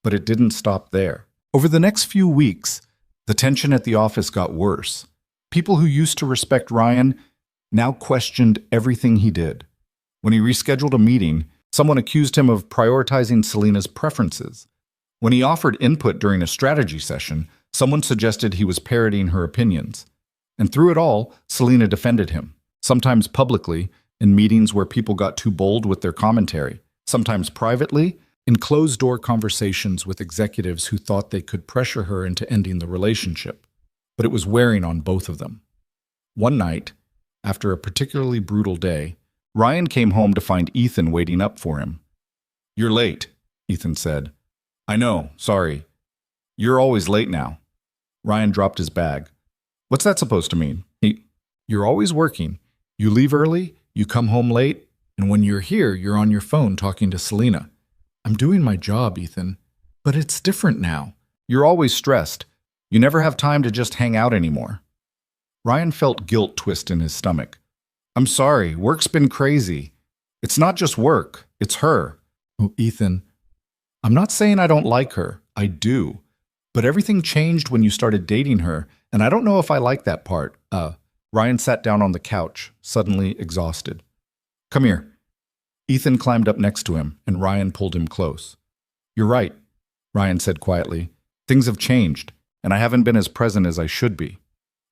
But it didn't stop there. Over the next few weeks, the tension at the office got worse. People who used to respect Ryan now questioned everything he did. When he rescheduled a meeting, someone accused him of prioritizing Selena's preferences. When he offered input during a strategy session, someone suggested he was parroting her opinions. And through it all, Selena defended him, sometimes publicly, in meetings where people got too bold with their commentary, sometimes privately, in closed-door conversations with executives who thought they could pressure her into ending the relationship. But it was wearing on both of them. One night, after a particularly brutal day, Ryan came home to find Ethan waiting up for him. "You're late," Ethan said. "I know, sorry. You're always late now." Ryan dropped his bag. "What's that supposed to mean?" "You're always working. You leave early, you come home late, and when you're here, you're on your phone talking to Selena." "I'm doing my job, Ethan. But it's different now." "You're always stressed. You never have time to just hang out anymore." Ryan felt guilt twist in his stomach. "I'm sorry, work's been crazy. It's not just work, it's her." "Oh, Ethan, I'm not saying I don't like her. I do. But everything changed when you started dating her, and I don't know if I like that part." Ryan sat down on the couch, suddenly exhausted. "Come here." Ethan climbed up next to him, and Ryan pulled him close. "You're right," Ryan said quietly. "Things have changed, and I haven't been as present as I should be.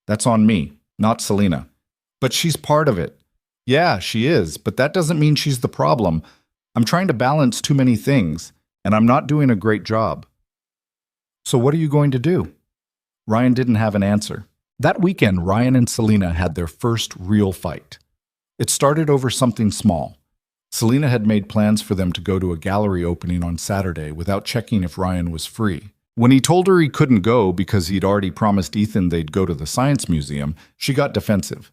That's on me, not Selena." "But she's part of it." "Yeah, she is, but that doesn't mean she's the problem. I'm trying to balance too many things, and I'm not doing a great job." "So what are you going to do?" Ryan didn't have an answer. That weekend, Ryan and Selena had their first real fight. It started over something small. Selena had made plans for them to go to a gallery opening on Saturday without checking if Ryan was free. When he told her he couldn't go because he'd already promised Ethan they'd go to the science museum, she got defensive.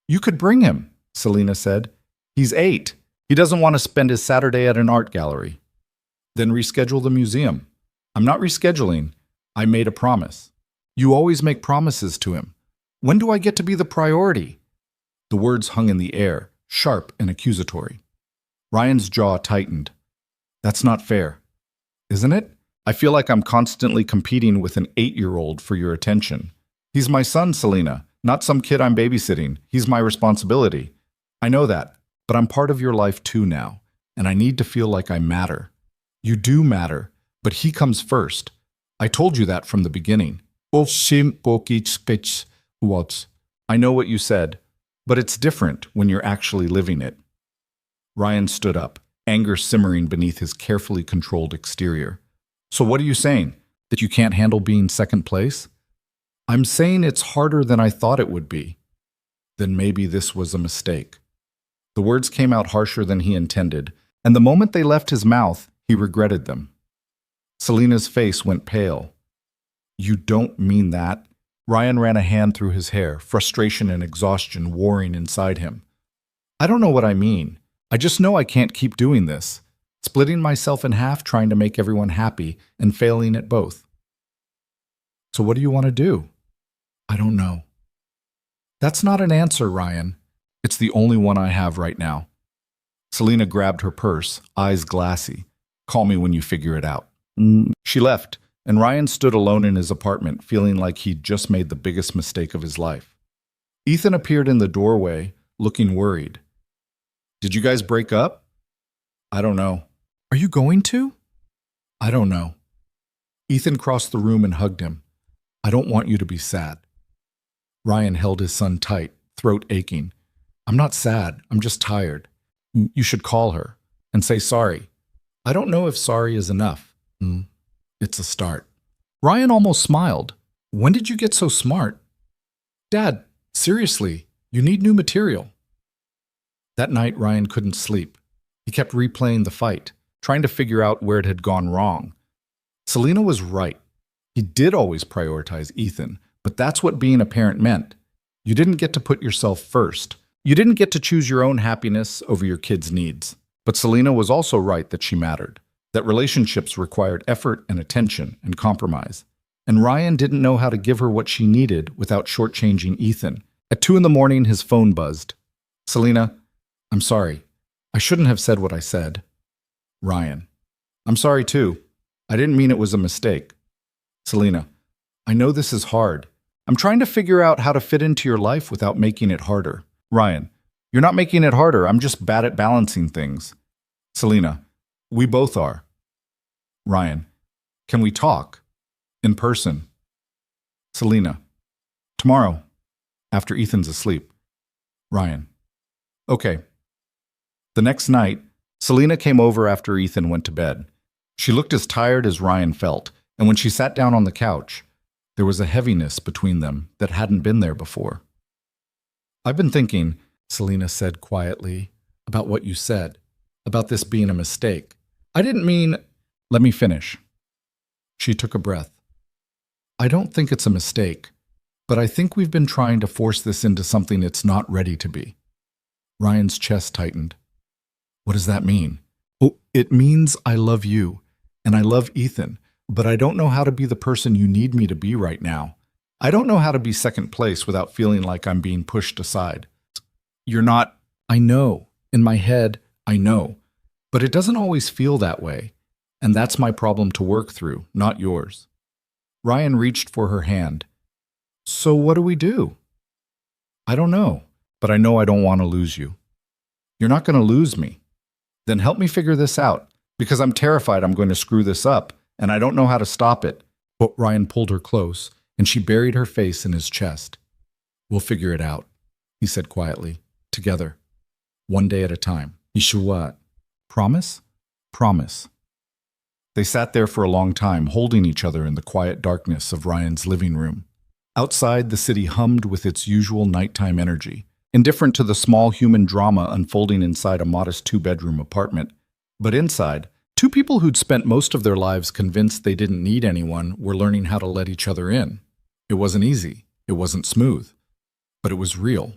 "You could bring him," Selena said. "He's 8. He doesn't want to spend his Saturday at an art gallery." "Then reschedule the museum." "I'm not rescheduling. I made a promise." "You always make promises to him. When do I get to be the priority?" The words hung in the air, sharp and accusatory. Ryan's jaw tightened. "That's not fair." "Isn't it? I feel like I'm constantly competing with an 8-year-old for your attention." "He's my son, Selena, not some kid I'm babysitting. He's my responsibility." "I know that, but I'm part of your life too now, and I need to feel like I matter." "You do matter, but he comes first. I told you that from the beginning." I know what you said, but it's different when you're actually living it." Ryan stood up, anger simmering beneath his carefully controlled exterior. "So what are you saying? That you can't handle being second place?" "I'm saying it's harder than I thought it would be." "Then maybe this was a mistake." The words came out harsher than he intended, and the moment they left his mouth, he regretted them. Selena's face went pale. "You don't mean that?" Ryan ran a hand through his hair, frustration and exhaustion warring inside him. "I don't know what I mean. I just know I can't keep doing this, splitting myself in half trying to make everyone happy and failing at both." "So what do you want to do?" "I don't know." "That's not an answer, Ryan. It's the only one I have right now." Selena grabbed her purse, eyes glassy. "Call me when you figure it out." She left, and Ryan stood alone in his apartment, feeling like he'd just made the biggest mistake of his life. Ethan appeared in the doorway, looking worried. "Did you guys break up?" "I don't know." "Are you going to?" "I don't know." Ethan crossed the room and hugged him. "I don't want you to be sad." Ryan held his son tight, throat aching. "I'm not sad. I'm just tired. You should call her and say sorry." "I don't know if sorry is enough." It's a start." Ryan almost smiled. "When did you get so smart?" "Dad, seriously, you need new material." That night, Ryan couldn't sleep. He kept replaying the fight, trying to figure out where it had gone wrong. Selena was right. He did always prioritize Ethan, but that's what being a parent meant. You didn't get to put yourself first. You didn't get to choose your own happiness over your kids' needs. But Selena was also right that she mattered, that relationships required effort and attention and compromise. And Ryan didn't know how to give her what she needed without shortchanging Ethan. At 2 a.m, his phone buzzed. "Selena, I'm sorry. I shouldn't have said what I said." "Ryan, I'm sorry too. I didn't mean it was a mistake." Selena, I know this is hard. I'm trying to figure out how to fit into your life without making it harder. Ryan, you're not making it harder. I'm just bad at balancing things. Selena, we both are. Ryan, can we talk? In person. Selena, tomorrow, after Ethan's asleep. Ryan, okay. The next night, Selena came over after Ethan went to bed. She looked as tired as Ryan felt, and when she sat down on the couch, there was a heaviness between them that hadn't been there before. I've been thinking, Selena said quietly, about what you said, about this being a mistake. I didn't mean... Let me finish. She took a breath. I don't think it's a mistake, but I think we've been trying to force this into something it's not ready to be. Ryan's chest tightened. What does that mean? Oh, it means I love you, and I love Ethan, but I don't know how to be the person you need me to be right now. I don't know how to be second place without feeling like I'm being pushed aside. You're not... I know. In my head, I know. But it doesn't always feel that way. And that's my problem to work through, not yours. Ryan reached for her hand. So what do we do? I don't know, but I know I don't want to lose you. You're not going to lose me. Then help me figure this out, because I'm terrified I'm going to screw this up, and I don't know how to stop it. But Ryan pulled her close, and she buried her face in his chest. We'll figure it out, he said quietly, together, one day at a time. Yeshua. Promise? Promise. They sat there for a long time, holding each other in the quiet darkness of Ryan's living room. Outside, the city hummed with its usual nighttime energy, indifferent to the small human drama unfolding inside a modest two-bedroom apartment. But inside, two people who'd spent most of their lives convinced they didn't need anyone were learning how to let each other in. It wasn't easy, it wasn't smooth, but it was real.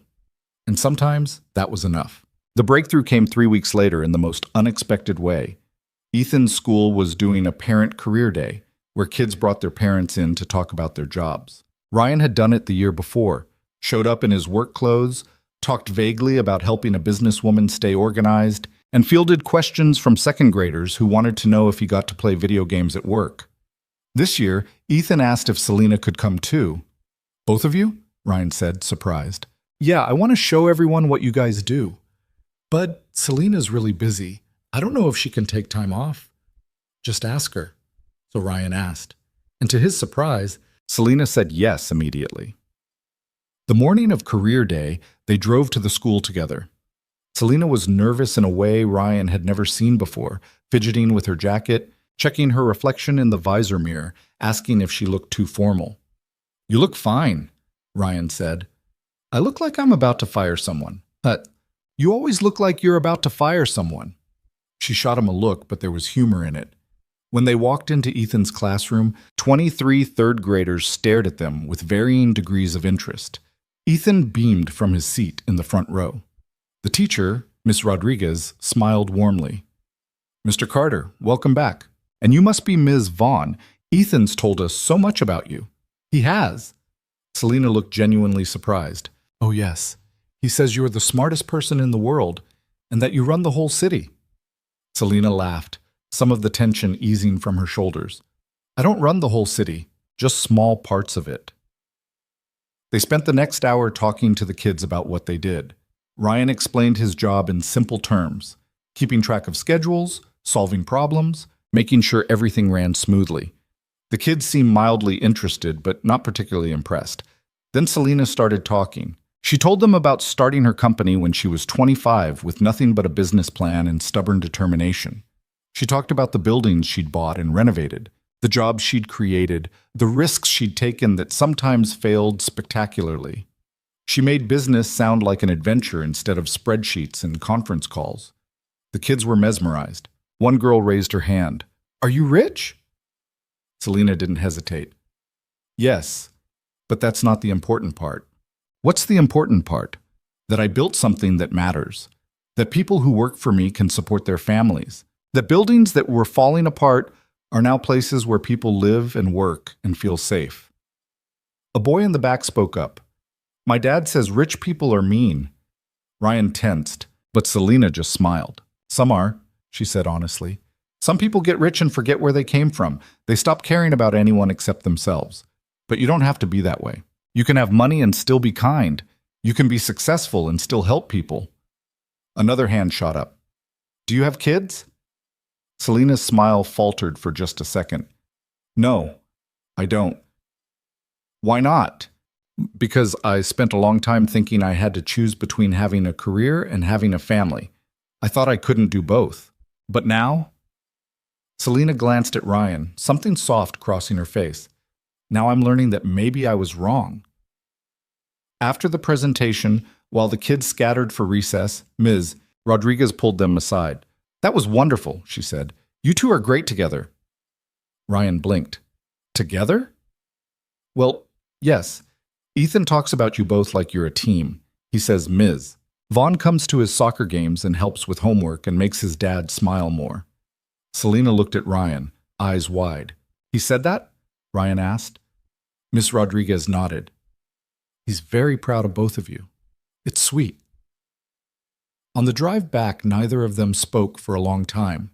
And sometimes that was enough. The breakthrough came 3 weeks later in the most unexpected way. Ethan's school was doing a parent career day, where kids brought their parents in to talk about their jobs. Ryan had done it the year before, showed up in his work clothes, talked vaguely about helping a businesswoman stay organized, and fielded questions from second graders who wanted to know if he got to play video games at work. This year, Ethan asked if Selena could come too. Both of you? Ryan said, surprised. Yeah, I want to show everyone what you guys do. But Selena's really busy. I don't know if she can take time off. Just ask her. So Ryan asked. And to his surprise, Selena said yes immediately. The morning of career day, they drove to the school together. Selena was nervous in a way Ryan had never seen before, fidgeting with her jacket, checking her reflection in the visor mirror, asking if she looked too formal. You look fine, Ryan said. I look like I'm about to fire someone. You always look like you're about to fire someone. She shot him a look, but there was humor in it. When they walked into Ethan's classroom, 23 third graders stared at them with varying degrees of interest. Ethan beamed from his seat in the front row. The teacher, Miss Rodriguez, smiled warmly. Mr. Carter, welcome back. And you must be Ms. Vaughn. Ethan's told us so much about you. He has. Selena looked genuinely surprised. Oh yes. He says you're the smartest person in the world, and that you run the whole city. Selena laughed, some of the tension easing from her shoulders. I don't run the whole city, just small parts of it. They spent the next hour talking to the kids about what they did. Ryan explained his job in simple terms, keeping track of schedules, solving problems, making sure everything ran smoothly. The kids seemed mildly interested, but not particularly impressed. Then Selena started talking. She told them about starting her company when she was 25 with nothing but a business plan and stubborn determination. She talked about the buildings she'd bought and renovated, the jobs she'd created, the risks she'd taken that sometimes failed spectacularly. She made business sound like an adventure instead of spreadsheets and conference calls. The kids were mesmerized. One girl raised her hand. Are you rich? Selena didn't hesitate. Yes, but that's not the important part. What's the important part? That I built something that matters. That people who work for me can support their families. That buildings that were falling apart are now places where people live and work and feel safe. A boy in the back spoke up. My dad says rich people are mean. Ryan tensed, but Selena just smiled. Some are, she said honestly. Some people get rich and forget where they came from. They stop caring about anyone except themselves. But you don't have to be that way. You can have money and still be kind. You can be successful and still help people. Another hand shot up. Do you have kids? Selena's smile faltered for just a second. No, I don't. Why not? Because I spent a long time thinking I had to choose between having a career and having a family. I thought I couldn't do both. But now? Selena glanced at Ryan, something soft crossing her face. Now I'm learning that maybe I was wrong. After the presentation, while the kids scattered for recess, Ms. Rodriguez pulled them aside. That was wonderful, she said. You two are great together. Ryan blinked. Together? Well, yes. Ethan talks about you both like you're a team. He says Ms. Vaughn comes to his soccer games and helps with homework and makes his dad smile more. Selena looked at Ryan, eyes wide. He said that? Ryan asked. Miss Rodriguez nodded. He's very proud of both of you. It's sweet. On the drive back, neither of them spoke for a long time.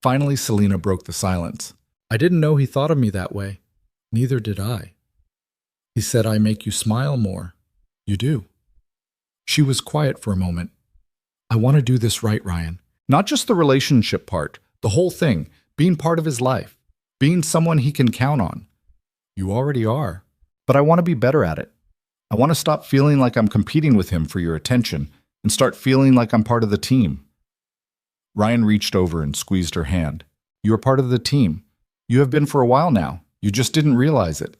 Finally, Selena broke the silence. I didn't know he thought of me that way. Neither did I. He said I make you smile more. You do. She was quiet for a moment. I want to do this right, Ryan. Not just the relationship part, the whole thing, being part of his life, being someone he can count on. You already are. But I want to be better at it. I want to stop feeling like I'm competing with him for your attention and start feeling like I'm part of the team. Ryan reached over and squeezed her hand. You are part of the team. You have been for a while now. You just didn't realize it.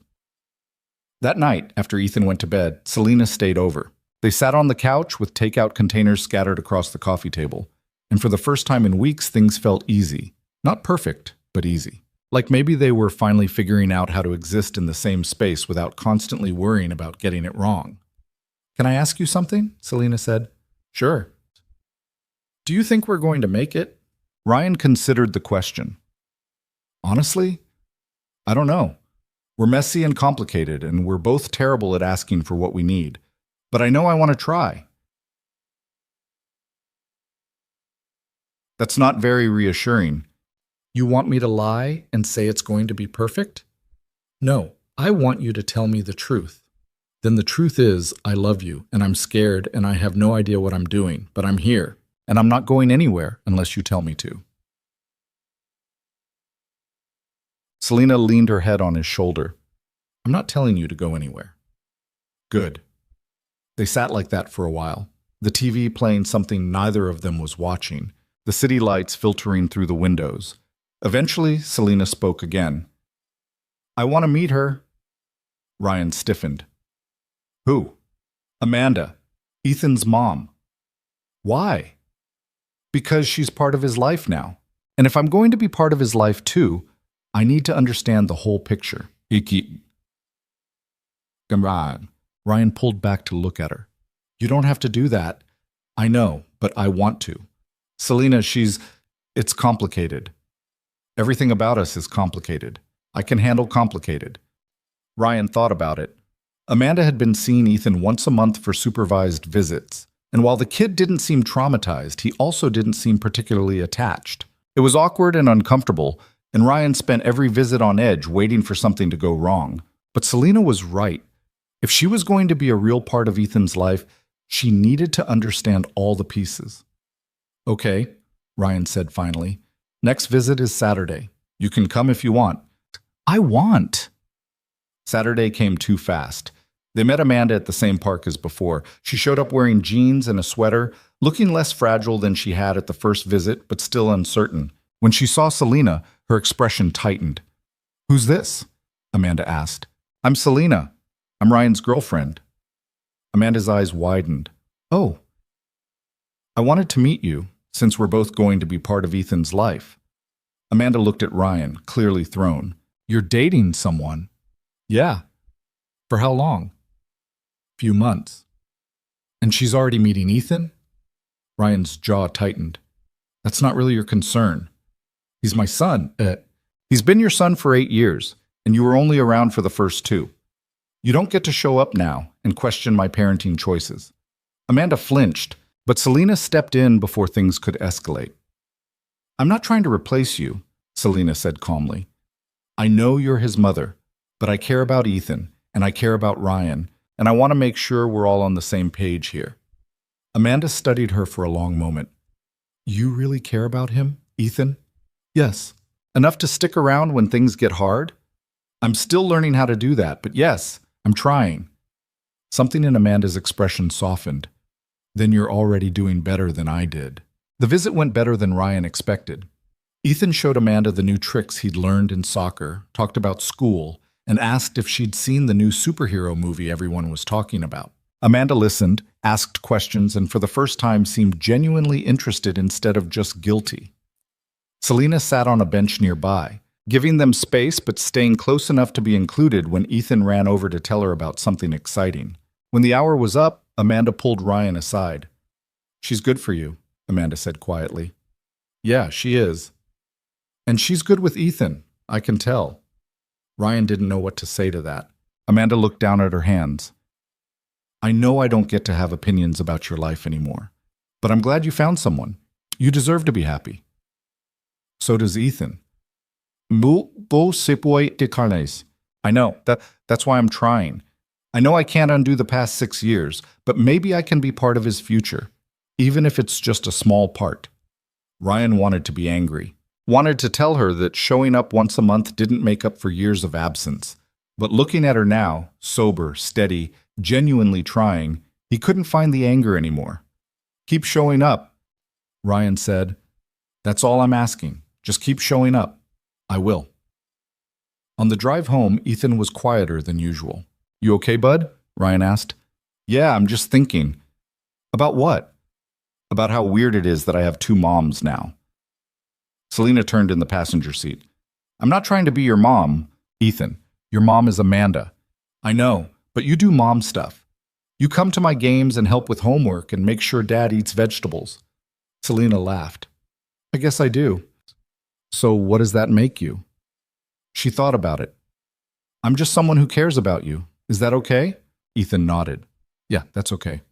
That night, after Ethan went to bed, Selena stayed over. They sat on the couch with takeout containers scattered across the coffee table. And for the first time in weeks, things felt easy. Not perfect, but easy. Like maybe they were finally figuring out how to exist in the same space without constantly worrying about getting it wrong. Can I ask you something? Selena said. Sure. Do you think we're going to make it? Ryan considered the question. Honestly, I don't know. We're messy and complicated, and we're both terrible at asking for what we need. But I know I want to try. That's not very reassuring. You want me to lie and say it's going to be perfect? No, I want you to tell me the truth. Then the truth is, I love you, and I'm scared, and I have no idea what I'm doing, but I'm here, and I'm not going anywhere unless you tell me to. Selena leaned her head on his shoulder. I'm not telling you to go anywhere. Good. They sat like that for a while, the TV playing something neither of them was watching, the city lights filtering through the windows. Eventually, Selena spoke again. I want to meet her. Ryan stiffened. Who? Amanda, Ethan's mom. Why? Because she's part of his life now. And if I'm going to be part of his life too, I need to understand the whole picture. Ryan pulled back to look at her. You don't have to do that. I know, but I want to. Selena, it's complicated. Everything about us is complicated. I can handle complicated. Ryan thought about it. Amanda had been seeing Ethan once a month for supervised visits, and while the kid didn't seem traumatized, he also didn't seem particularly attached. It was awkward and uncomfortable, and Ryan spent every visit on edge waiting for something to go wrong. But Selena was right. If she was going to be a real part of Ethan's life, she needed to understand all the pieces. Okay, Ryan said finally. Next visit is Saturday. You can come if you want. I want. Saturday came too fast. They met Amanda at the same park as before. She showed up wearing jeans and a sweater, looking less fragile than she had at the first visit, but still uncertain. When she saw Selena, her expression tightened. Who's this? Amanda asked. I'm Selena. I'm Ryan's girlfriend. Amanda's eyes widened. Oh. I wanted to meet you, since we're both going to be part of Ethan's life. Amanda looked at Ryan, clearly thrown. You're dating someone? Yeah. For how long? Few months. And she's already meeting Ethan? Ryan's jaw tightened. That's not really your concern. He's my son. He's been your son for 8 years, and you were only around for the first 2. You don't get to show up now and question my parenting choices. Amanda flinched, but Selena stepped in before things could escalate. I'm not trying to replace you. Selena said calmly. I know you're his mother, but I care about Ethan, and I care about Ryan, and I want to make sure we're all on the same page here. Amanda studied her for a long moment. You really care about him, Ethan? Yes. Enough to stick around when things get hard? I'm still learning how to do that, but yes, I'm trying. Something in Amanda's expression softened. Then you're already doing better than I did. The visit went better than Ryan expected. Ethan showed Amanda the new tricks he'd learned in soccer, talked about school, and asked if she'd seen the new superhero movie everyone was talking about. Amanda listened, asked questions, and for the first time seemed genuinely interested instead of just guilty. Selena sat on a bench nearby, giving them space but staying close enough to be included when Ethan ran over to tell her about something exciting. When the hour was up, Amanda pulled Ryan aside. She's good for you, Amanda said quietly. Yeah, she is. And she's good with Ethan, I can tell. Ryan didn't know what to say to that. Amanda looked down at her hands. I know I don't get to have opinions about your life anymore, but I'm glad you found someone. You deserve to be happy. So does Ethan. I know, that's why I'm trying. I know I can't undo the past 6 years, but maybe I can be part of his future, even if it's just a small part. Ryan wanted to be angry, wanted to tell her that showing up once a month didn't make up for years of absence. But looking at her now, sober, steady, genuinely trying, he couldn't find the anger anymore. Keep showing up, Ryan said. That's all I'm asking. Just keep showing up. I will. On the drive home, Ethan was quieter than usual. You okay, bud? Ryan asked. Yeah, I'm just thinking. About what? About how weird it is that I have 2 moms now. Selena turned in the passenger seat. I'm not trying to be your mom, Ethan. Your mom is Amanda. I know, but you do mom stuff. You come to my games and help with homework and make sure Dad eats vegetables. Selena laughed. I guess I do. So what does that make you? She thought about it. I'm just someone who cares about you. Is that okay? Ethan nodded. Yeah, that's okay.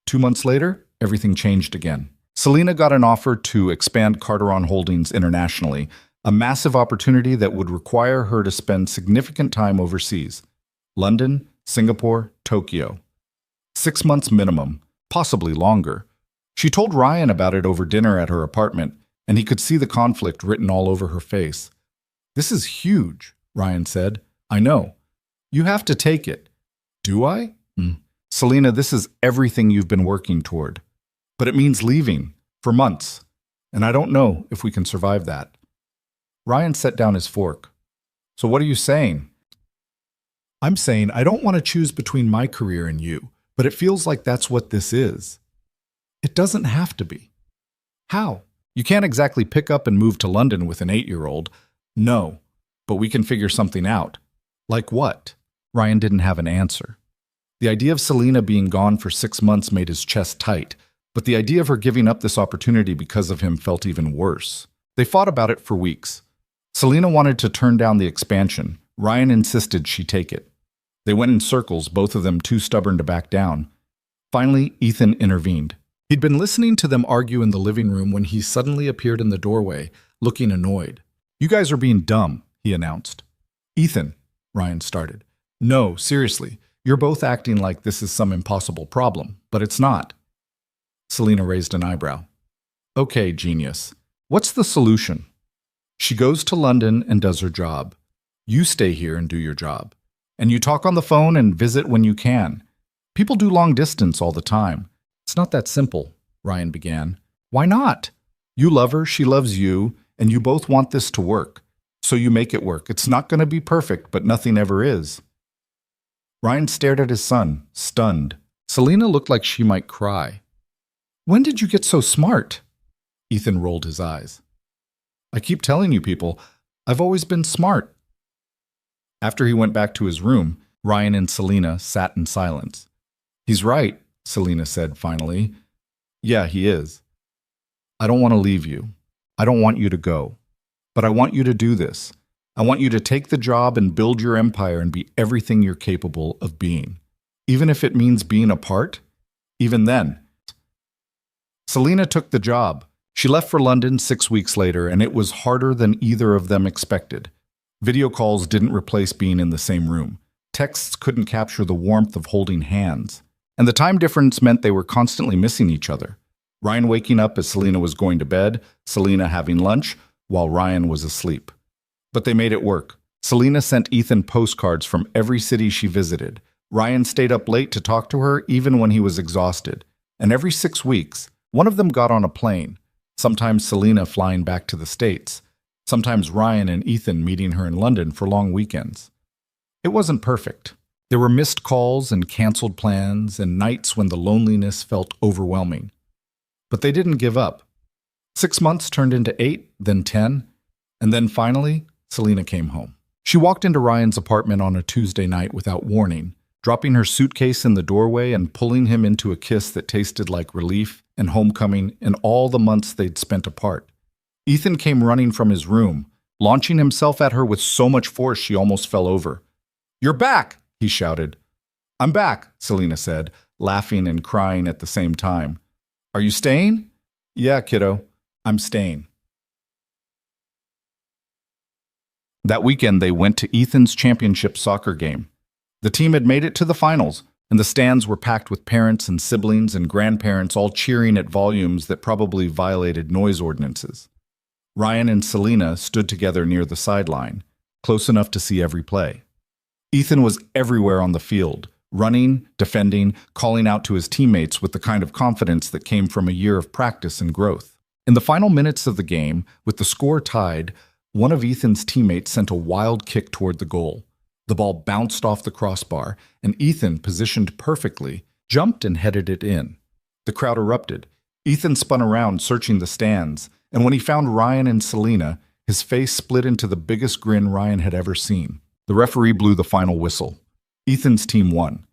2 months later, everything changed again. Selena got an offer to expand Carteron Holdings internationally, a massive opportunity that would require her to spend significant time overseas. London, Singapore, Tokyo. 6 months minimum, possibly longer. She told Ryan about it over dinner at her apartment, and he could see the conflict written all over her face. This is huge, Ryan said. I know. You have to take it. Do I? Selena, this is everything you've been working toward. But it means leaving, for months. And I don't know if we can survive that. Ryan set down his fork. So what are you saying? I'm saying I don't want to choose between my career and you, but it feels like that's what this is. It doesn't have to be. How? You can't exactly pick up and move to London with an 8-year-old. No, but we can figure something out. Like what? Ryan didn't have an answer. The idea of Selena being gone for 6 months made his chest tight, but the idea of her giving up this opportunity because of him felt even worse. They fought about it for weeks. Selena wanted to turn down the expansion. Ryan insisted she take it. They went in circles, both of them too stubborn to back down. Finally, Ethan intervened. He'd been listening to them argue in the living room when he suddenly appeared in the doorway, looking annoyed. You guys are being dumb, he announced. Ethan, Ryan started. No, seriously, you're both acting like this is some impossible problem, but it's not. Selena raised an eyebrow. Okay, genius. What's the solution? She goes to London and does her job. You stay here and do your job. And you talk on the phone and visit when you can. People do long distance all the time. It's not that simple, Ryan began. Why not? You love her, she loves you, and you both want this to work. So you make it work. It's not going to be perfect, but nothing ever is. Ryan stared at his son, stunned. Selena looked like she might cry. When did you get so smart? Ethan rolled his eyes. I keep telling you people, I've always been smart. After he went back to his room, Ryan and Selena sat in silence. He's right, Selena said finally. Yeah, he is. I don't want to leave you. I don't want you to go. But I want you to do this. I want you to take the job and build your empire and be everything you're capable of being. Even if it means being apart, even then. Selena took the job. She left for London 6 weeks later, and it was harder than either of them expected. Video calls didn't replace being in the same room. Texts couldn't capture the warmth of holding hands. And the time difference meant they were constantly missing each other. Ryan waking up as Selena was going to bed, Selena having lunch, while Ryan was asleep. But they made it work. Selena sent Ethan postcards from every city she visited. Ryan stayed up late to talk to her even when he was exhausted. And every 6 weeks, one of them got on a plane. Sometimes Selena flying back to the States. Sometimes Ryan and Ethan meeting her in London for long weekends. It wasn't perfect. There were missed calls and canceled plans and nights when the loneliness felt overwhelming. But they didn't give up. 6 months turned into 8, then 10, and then finally, Selena came home. She walked into Ryan's apartment on a Tuesday night without warning, dropping her suitcase in the doorway and pulling him into a kiss that tasted like relief and homecoming in all the months they'd spent apart. Ethan came running from his room, launching himself at her with so much force she almost fell over. "You're back!" he shouted. "I'm back," Selena said, laughing and crying at the same time. "Are you staying?" "Yeah, kiddo, I'm staying." That weekend, they went to Ethan's championship soccer game. The team had made it to the finals, and the stands were packed with parents and siblings and grandparents all cheering at volumes that probably violated noise ordinances. Ryan and Selena stood together near the sideline, close enough to see every play. Ethan was everywhere on the field, running, defending, calling out to his teammates with the kind of confidence that came from a year of practice and growth. In the final minutes of the game, with the score tied, one of Ethan's teammates sent a wild kick toward the goal. The ball bounced off the crossbar, and Ethan, positioned perfectly, jumped and headed it in. The crowd erupted. Ethan spun around, searching the stands, and when he found Ryan and Selena, his face split into the biggest grin Ryan had ever seen. The referee blew the final whistle. Ethan's team won.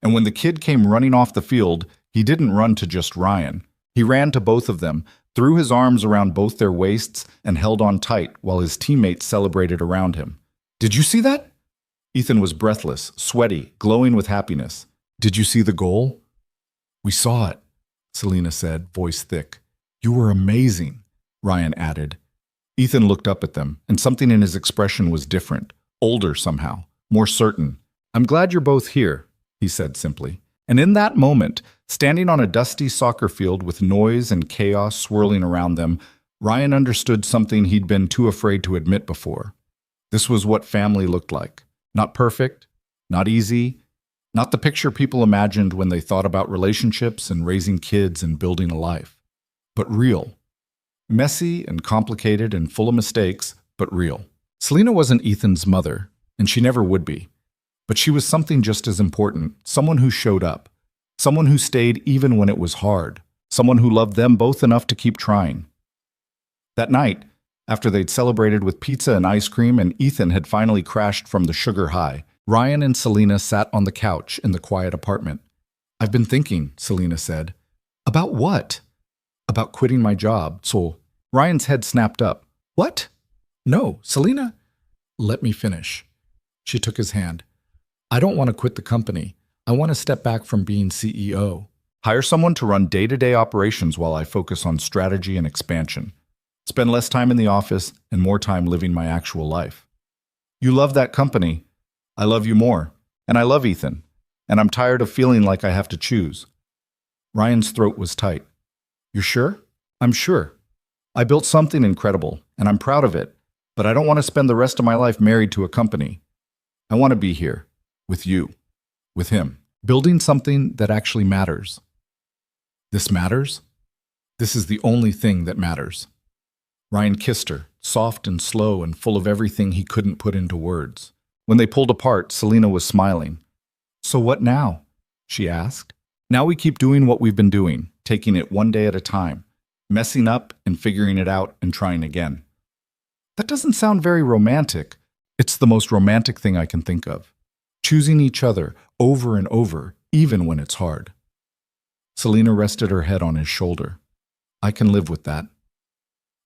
And when the kid came running off the field, he didn't run to just Ryan. He ran to both of them, threw his arms around both their waists, and held on tight while his teammates celebrated around him. "Did you see that?" Ethan was breathless, sweaty, glowing with happiness. "Did you see the goal?" "We saw it," Selena said, voice thick. "You were amazing," Ryan added. Ethan looked up at them, and something in his expression was different, older somehow, more certain. "I'm glad you're both here," he said simply. And in that moment, standing on a dusty soccer field with noise and chaos swirling around them, Ryan understood something he'd been too afraid to admit before. This was what family looked like. Not perfect, not easy, not the picture people imagined when they thought about relationships and raising kids and building a life, but real. Messy and complicated and full of mistakes, but real. Selena wasn't Ethan's mother, and she never would be. But she was something just as important, someone who showed up, someone who stayed even when it was hard, someone who loved them both enough to keep trying. That night, after they'd celebrated with pizza and ice cream and Ethan had finally crashed from the sugar high, Ryan and Selena sat on the couch in the quiet apartment. "I've been thinking," Selena said. "About what?" "About quitting my job, so..." Ryan's head snapped up. "What?" "No, Selena." "Let me finish." She took his hand. "I don't want to quit the company. I want to step back from being CEO. Hire someone to run day-to-day operations while I focus on strategy and expansion. Spend less time in the office and more time living my actual life." "You love that company. I love you more. And I love Ethan. And I'm tired of feeling like I have to choose." Ryan's throat was tight. "You're sure?" "I'm sure. I built something incredible, and I'm proud of it, but I don't want to spend the rest of my life married to a company. I want to be here, with you, with him, building something that actually matters." "This matters? This is the only thing that matters." Ryan kissed her, soft and slow and full of everything he couldn't put into words. When they pulled apart, Selena was smiling. "So what now?" she asked. "Now we keep doing what we've been doing, taking it one day at a time, messing up and figuring it out and trying again." "That doesn't sound very romantic." "It's the most romantic thing I can think of. Choosing each other over and over, even when it's hard." Selena rested her head on his shoulder. "I can live with that."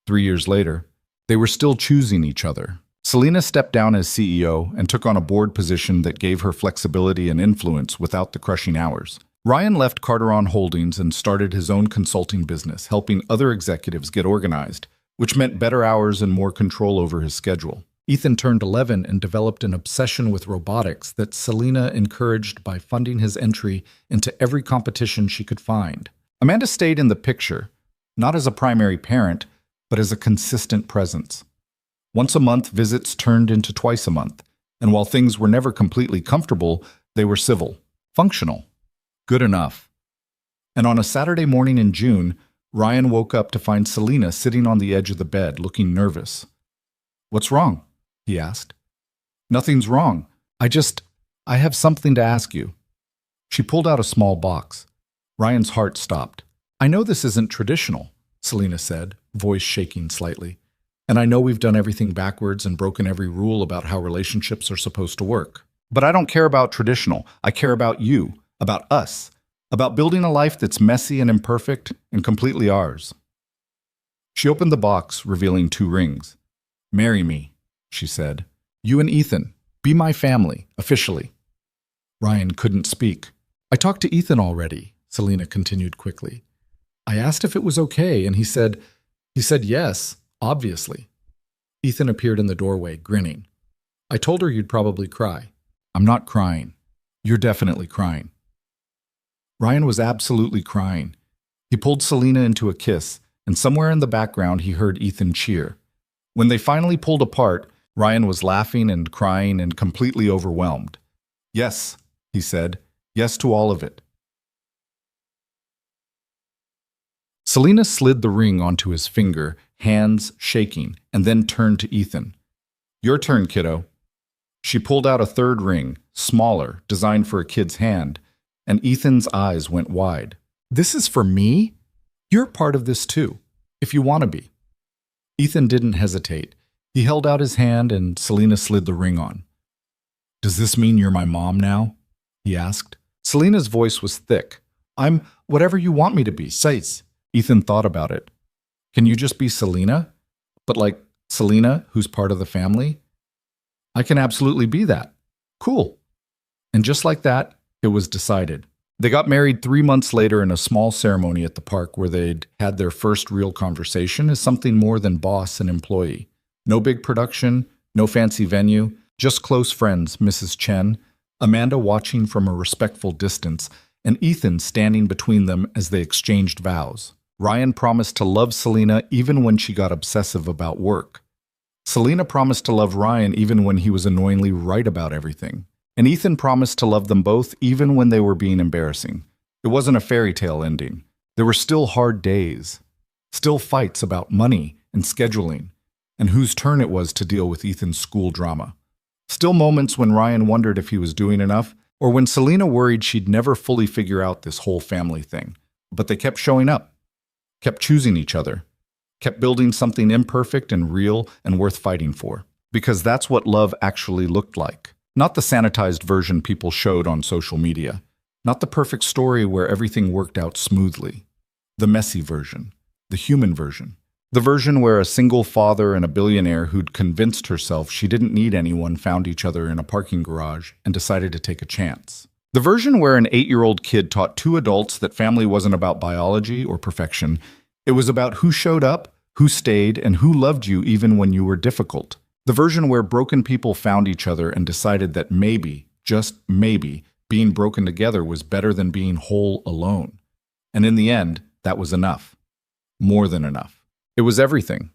3 years later, they were still choosing each other. Selena stepped down as CEO and took on a board position that gave her flexibility and influence without the crushing hours. Ryan left Carteron Holdings and started his own consulting business, helping other executives get organized, which meant better hours and more control over his schedule. Ethan turned 11 and developed an obsession with robotics that Selena encouraged by funding his entry into every competition she could find. Amanda stayed in the picture, not as a primary parent, but as a consistent presence. Once a month, visits turned into twice a month, and while things were never completely comfortable, they were civil, functional, good enough. And on a Saturday morning in June, Ryan woke up to find Selena sitting on the edge of the bed, looking nervous. "What's wrong?" he asked. "Nothing's wrong. I have something to ask you." She pulled out a small box. Ryan's heart stopped. "I know this isn't traditional," Selena said, voice shaking slightly. "And I know we've done everything backwards and broken every rule about how relationships are supposed to work. But I don't care about traditional. I care about you, about us, about building a life that's messy and imperfect and completely ours." She opened the box, revealing 2 rings. "Marry me," she said. "You and Ethan. Be my family, officially." Ryan couldn't speak. "I talked to Ethan already," Selena continued quickly. "I asked if it was okay, and he said yes, obviously." Ethan appeared in the doorway, grinning. "I told her you'd probably cry." "I'm not crying. You're definitely crying." Ryan was absolutely crying. He pulled Selena into a kiss, and somewhere in the background he heard Ethan cheer. When they finally pulled apart, Ryan was laughing and crying and completely overwhelmed. "Yes," he said. "Yes to all of it." Selena slid the ring onto his finger, hands shaking, and then turned to Ethan. "Your turn, kiddo." She pulled out a 3rd ring, smaller, designed for a kid's hand, and Ethan's eyes went wide. "This is for me? You're part of this too, if you want to be." Ethan didn't hesitate. He held out his hand and Selena slid the ring on. "Does this mean you're my mom now?" he asked. Selena's voice was thick. "I'm whatever you want me to be, says." Ethan thought about it. "Can you just be Selena? But like Selena, who's part of the family?" "I can absolutely be that." "Cool." And just like that, it was decided. They got married 3 months later in a small ceremony at the park where they'd had their first real conversation as something more than boss and employee. No big production, no fancy venue, just close friends, Mrs. Chen, Amanda watching from a respectful distance, and Ethan standing between them as they exchanged vows. Ryan promised to love Selena even when she got obsessive about work. Selena promised to love Ryan even when he was annoyingly right about everything. And Ethan promised to love them both even when they were being embarrassing. It wasn't a fairy tale ending. There were still hard days, still fights about money and scheduling, and whose turn it was to deal with Ethan's school drama. Still moments when Ryan wondered if he was doing enough, or when Selena worried she'd never fully figure out this whole family thing. But they kept showing up, kept choosing each other, kept building something imperfect and real and worth fighting for. Because that's what love actually looked like. Not the sanitized version people showed on social media. Not the perfect story where everything worked out smoothly. The messy version. The human version. The version where a single father and a billionaire who'd convinced herself she didn't need anyone found each other in a parking garage and decided to take a chance. The version where an 8-year-old kid taught 2 adults that family wasn't about biology or perfection. It was about who showed up, who stayed, and who loved you even when you were difficult. The version where broken people found each other and decided that maybe, just maybe, being broken together was better than being whole alone. And in the end, that was enough. More than enough. It was everything.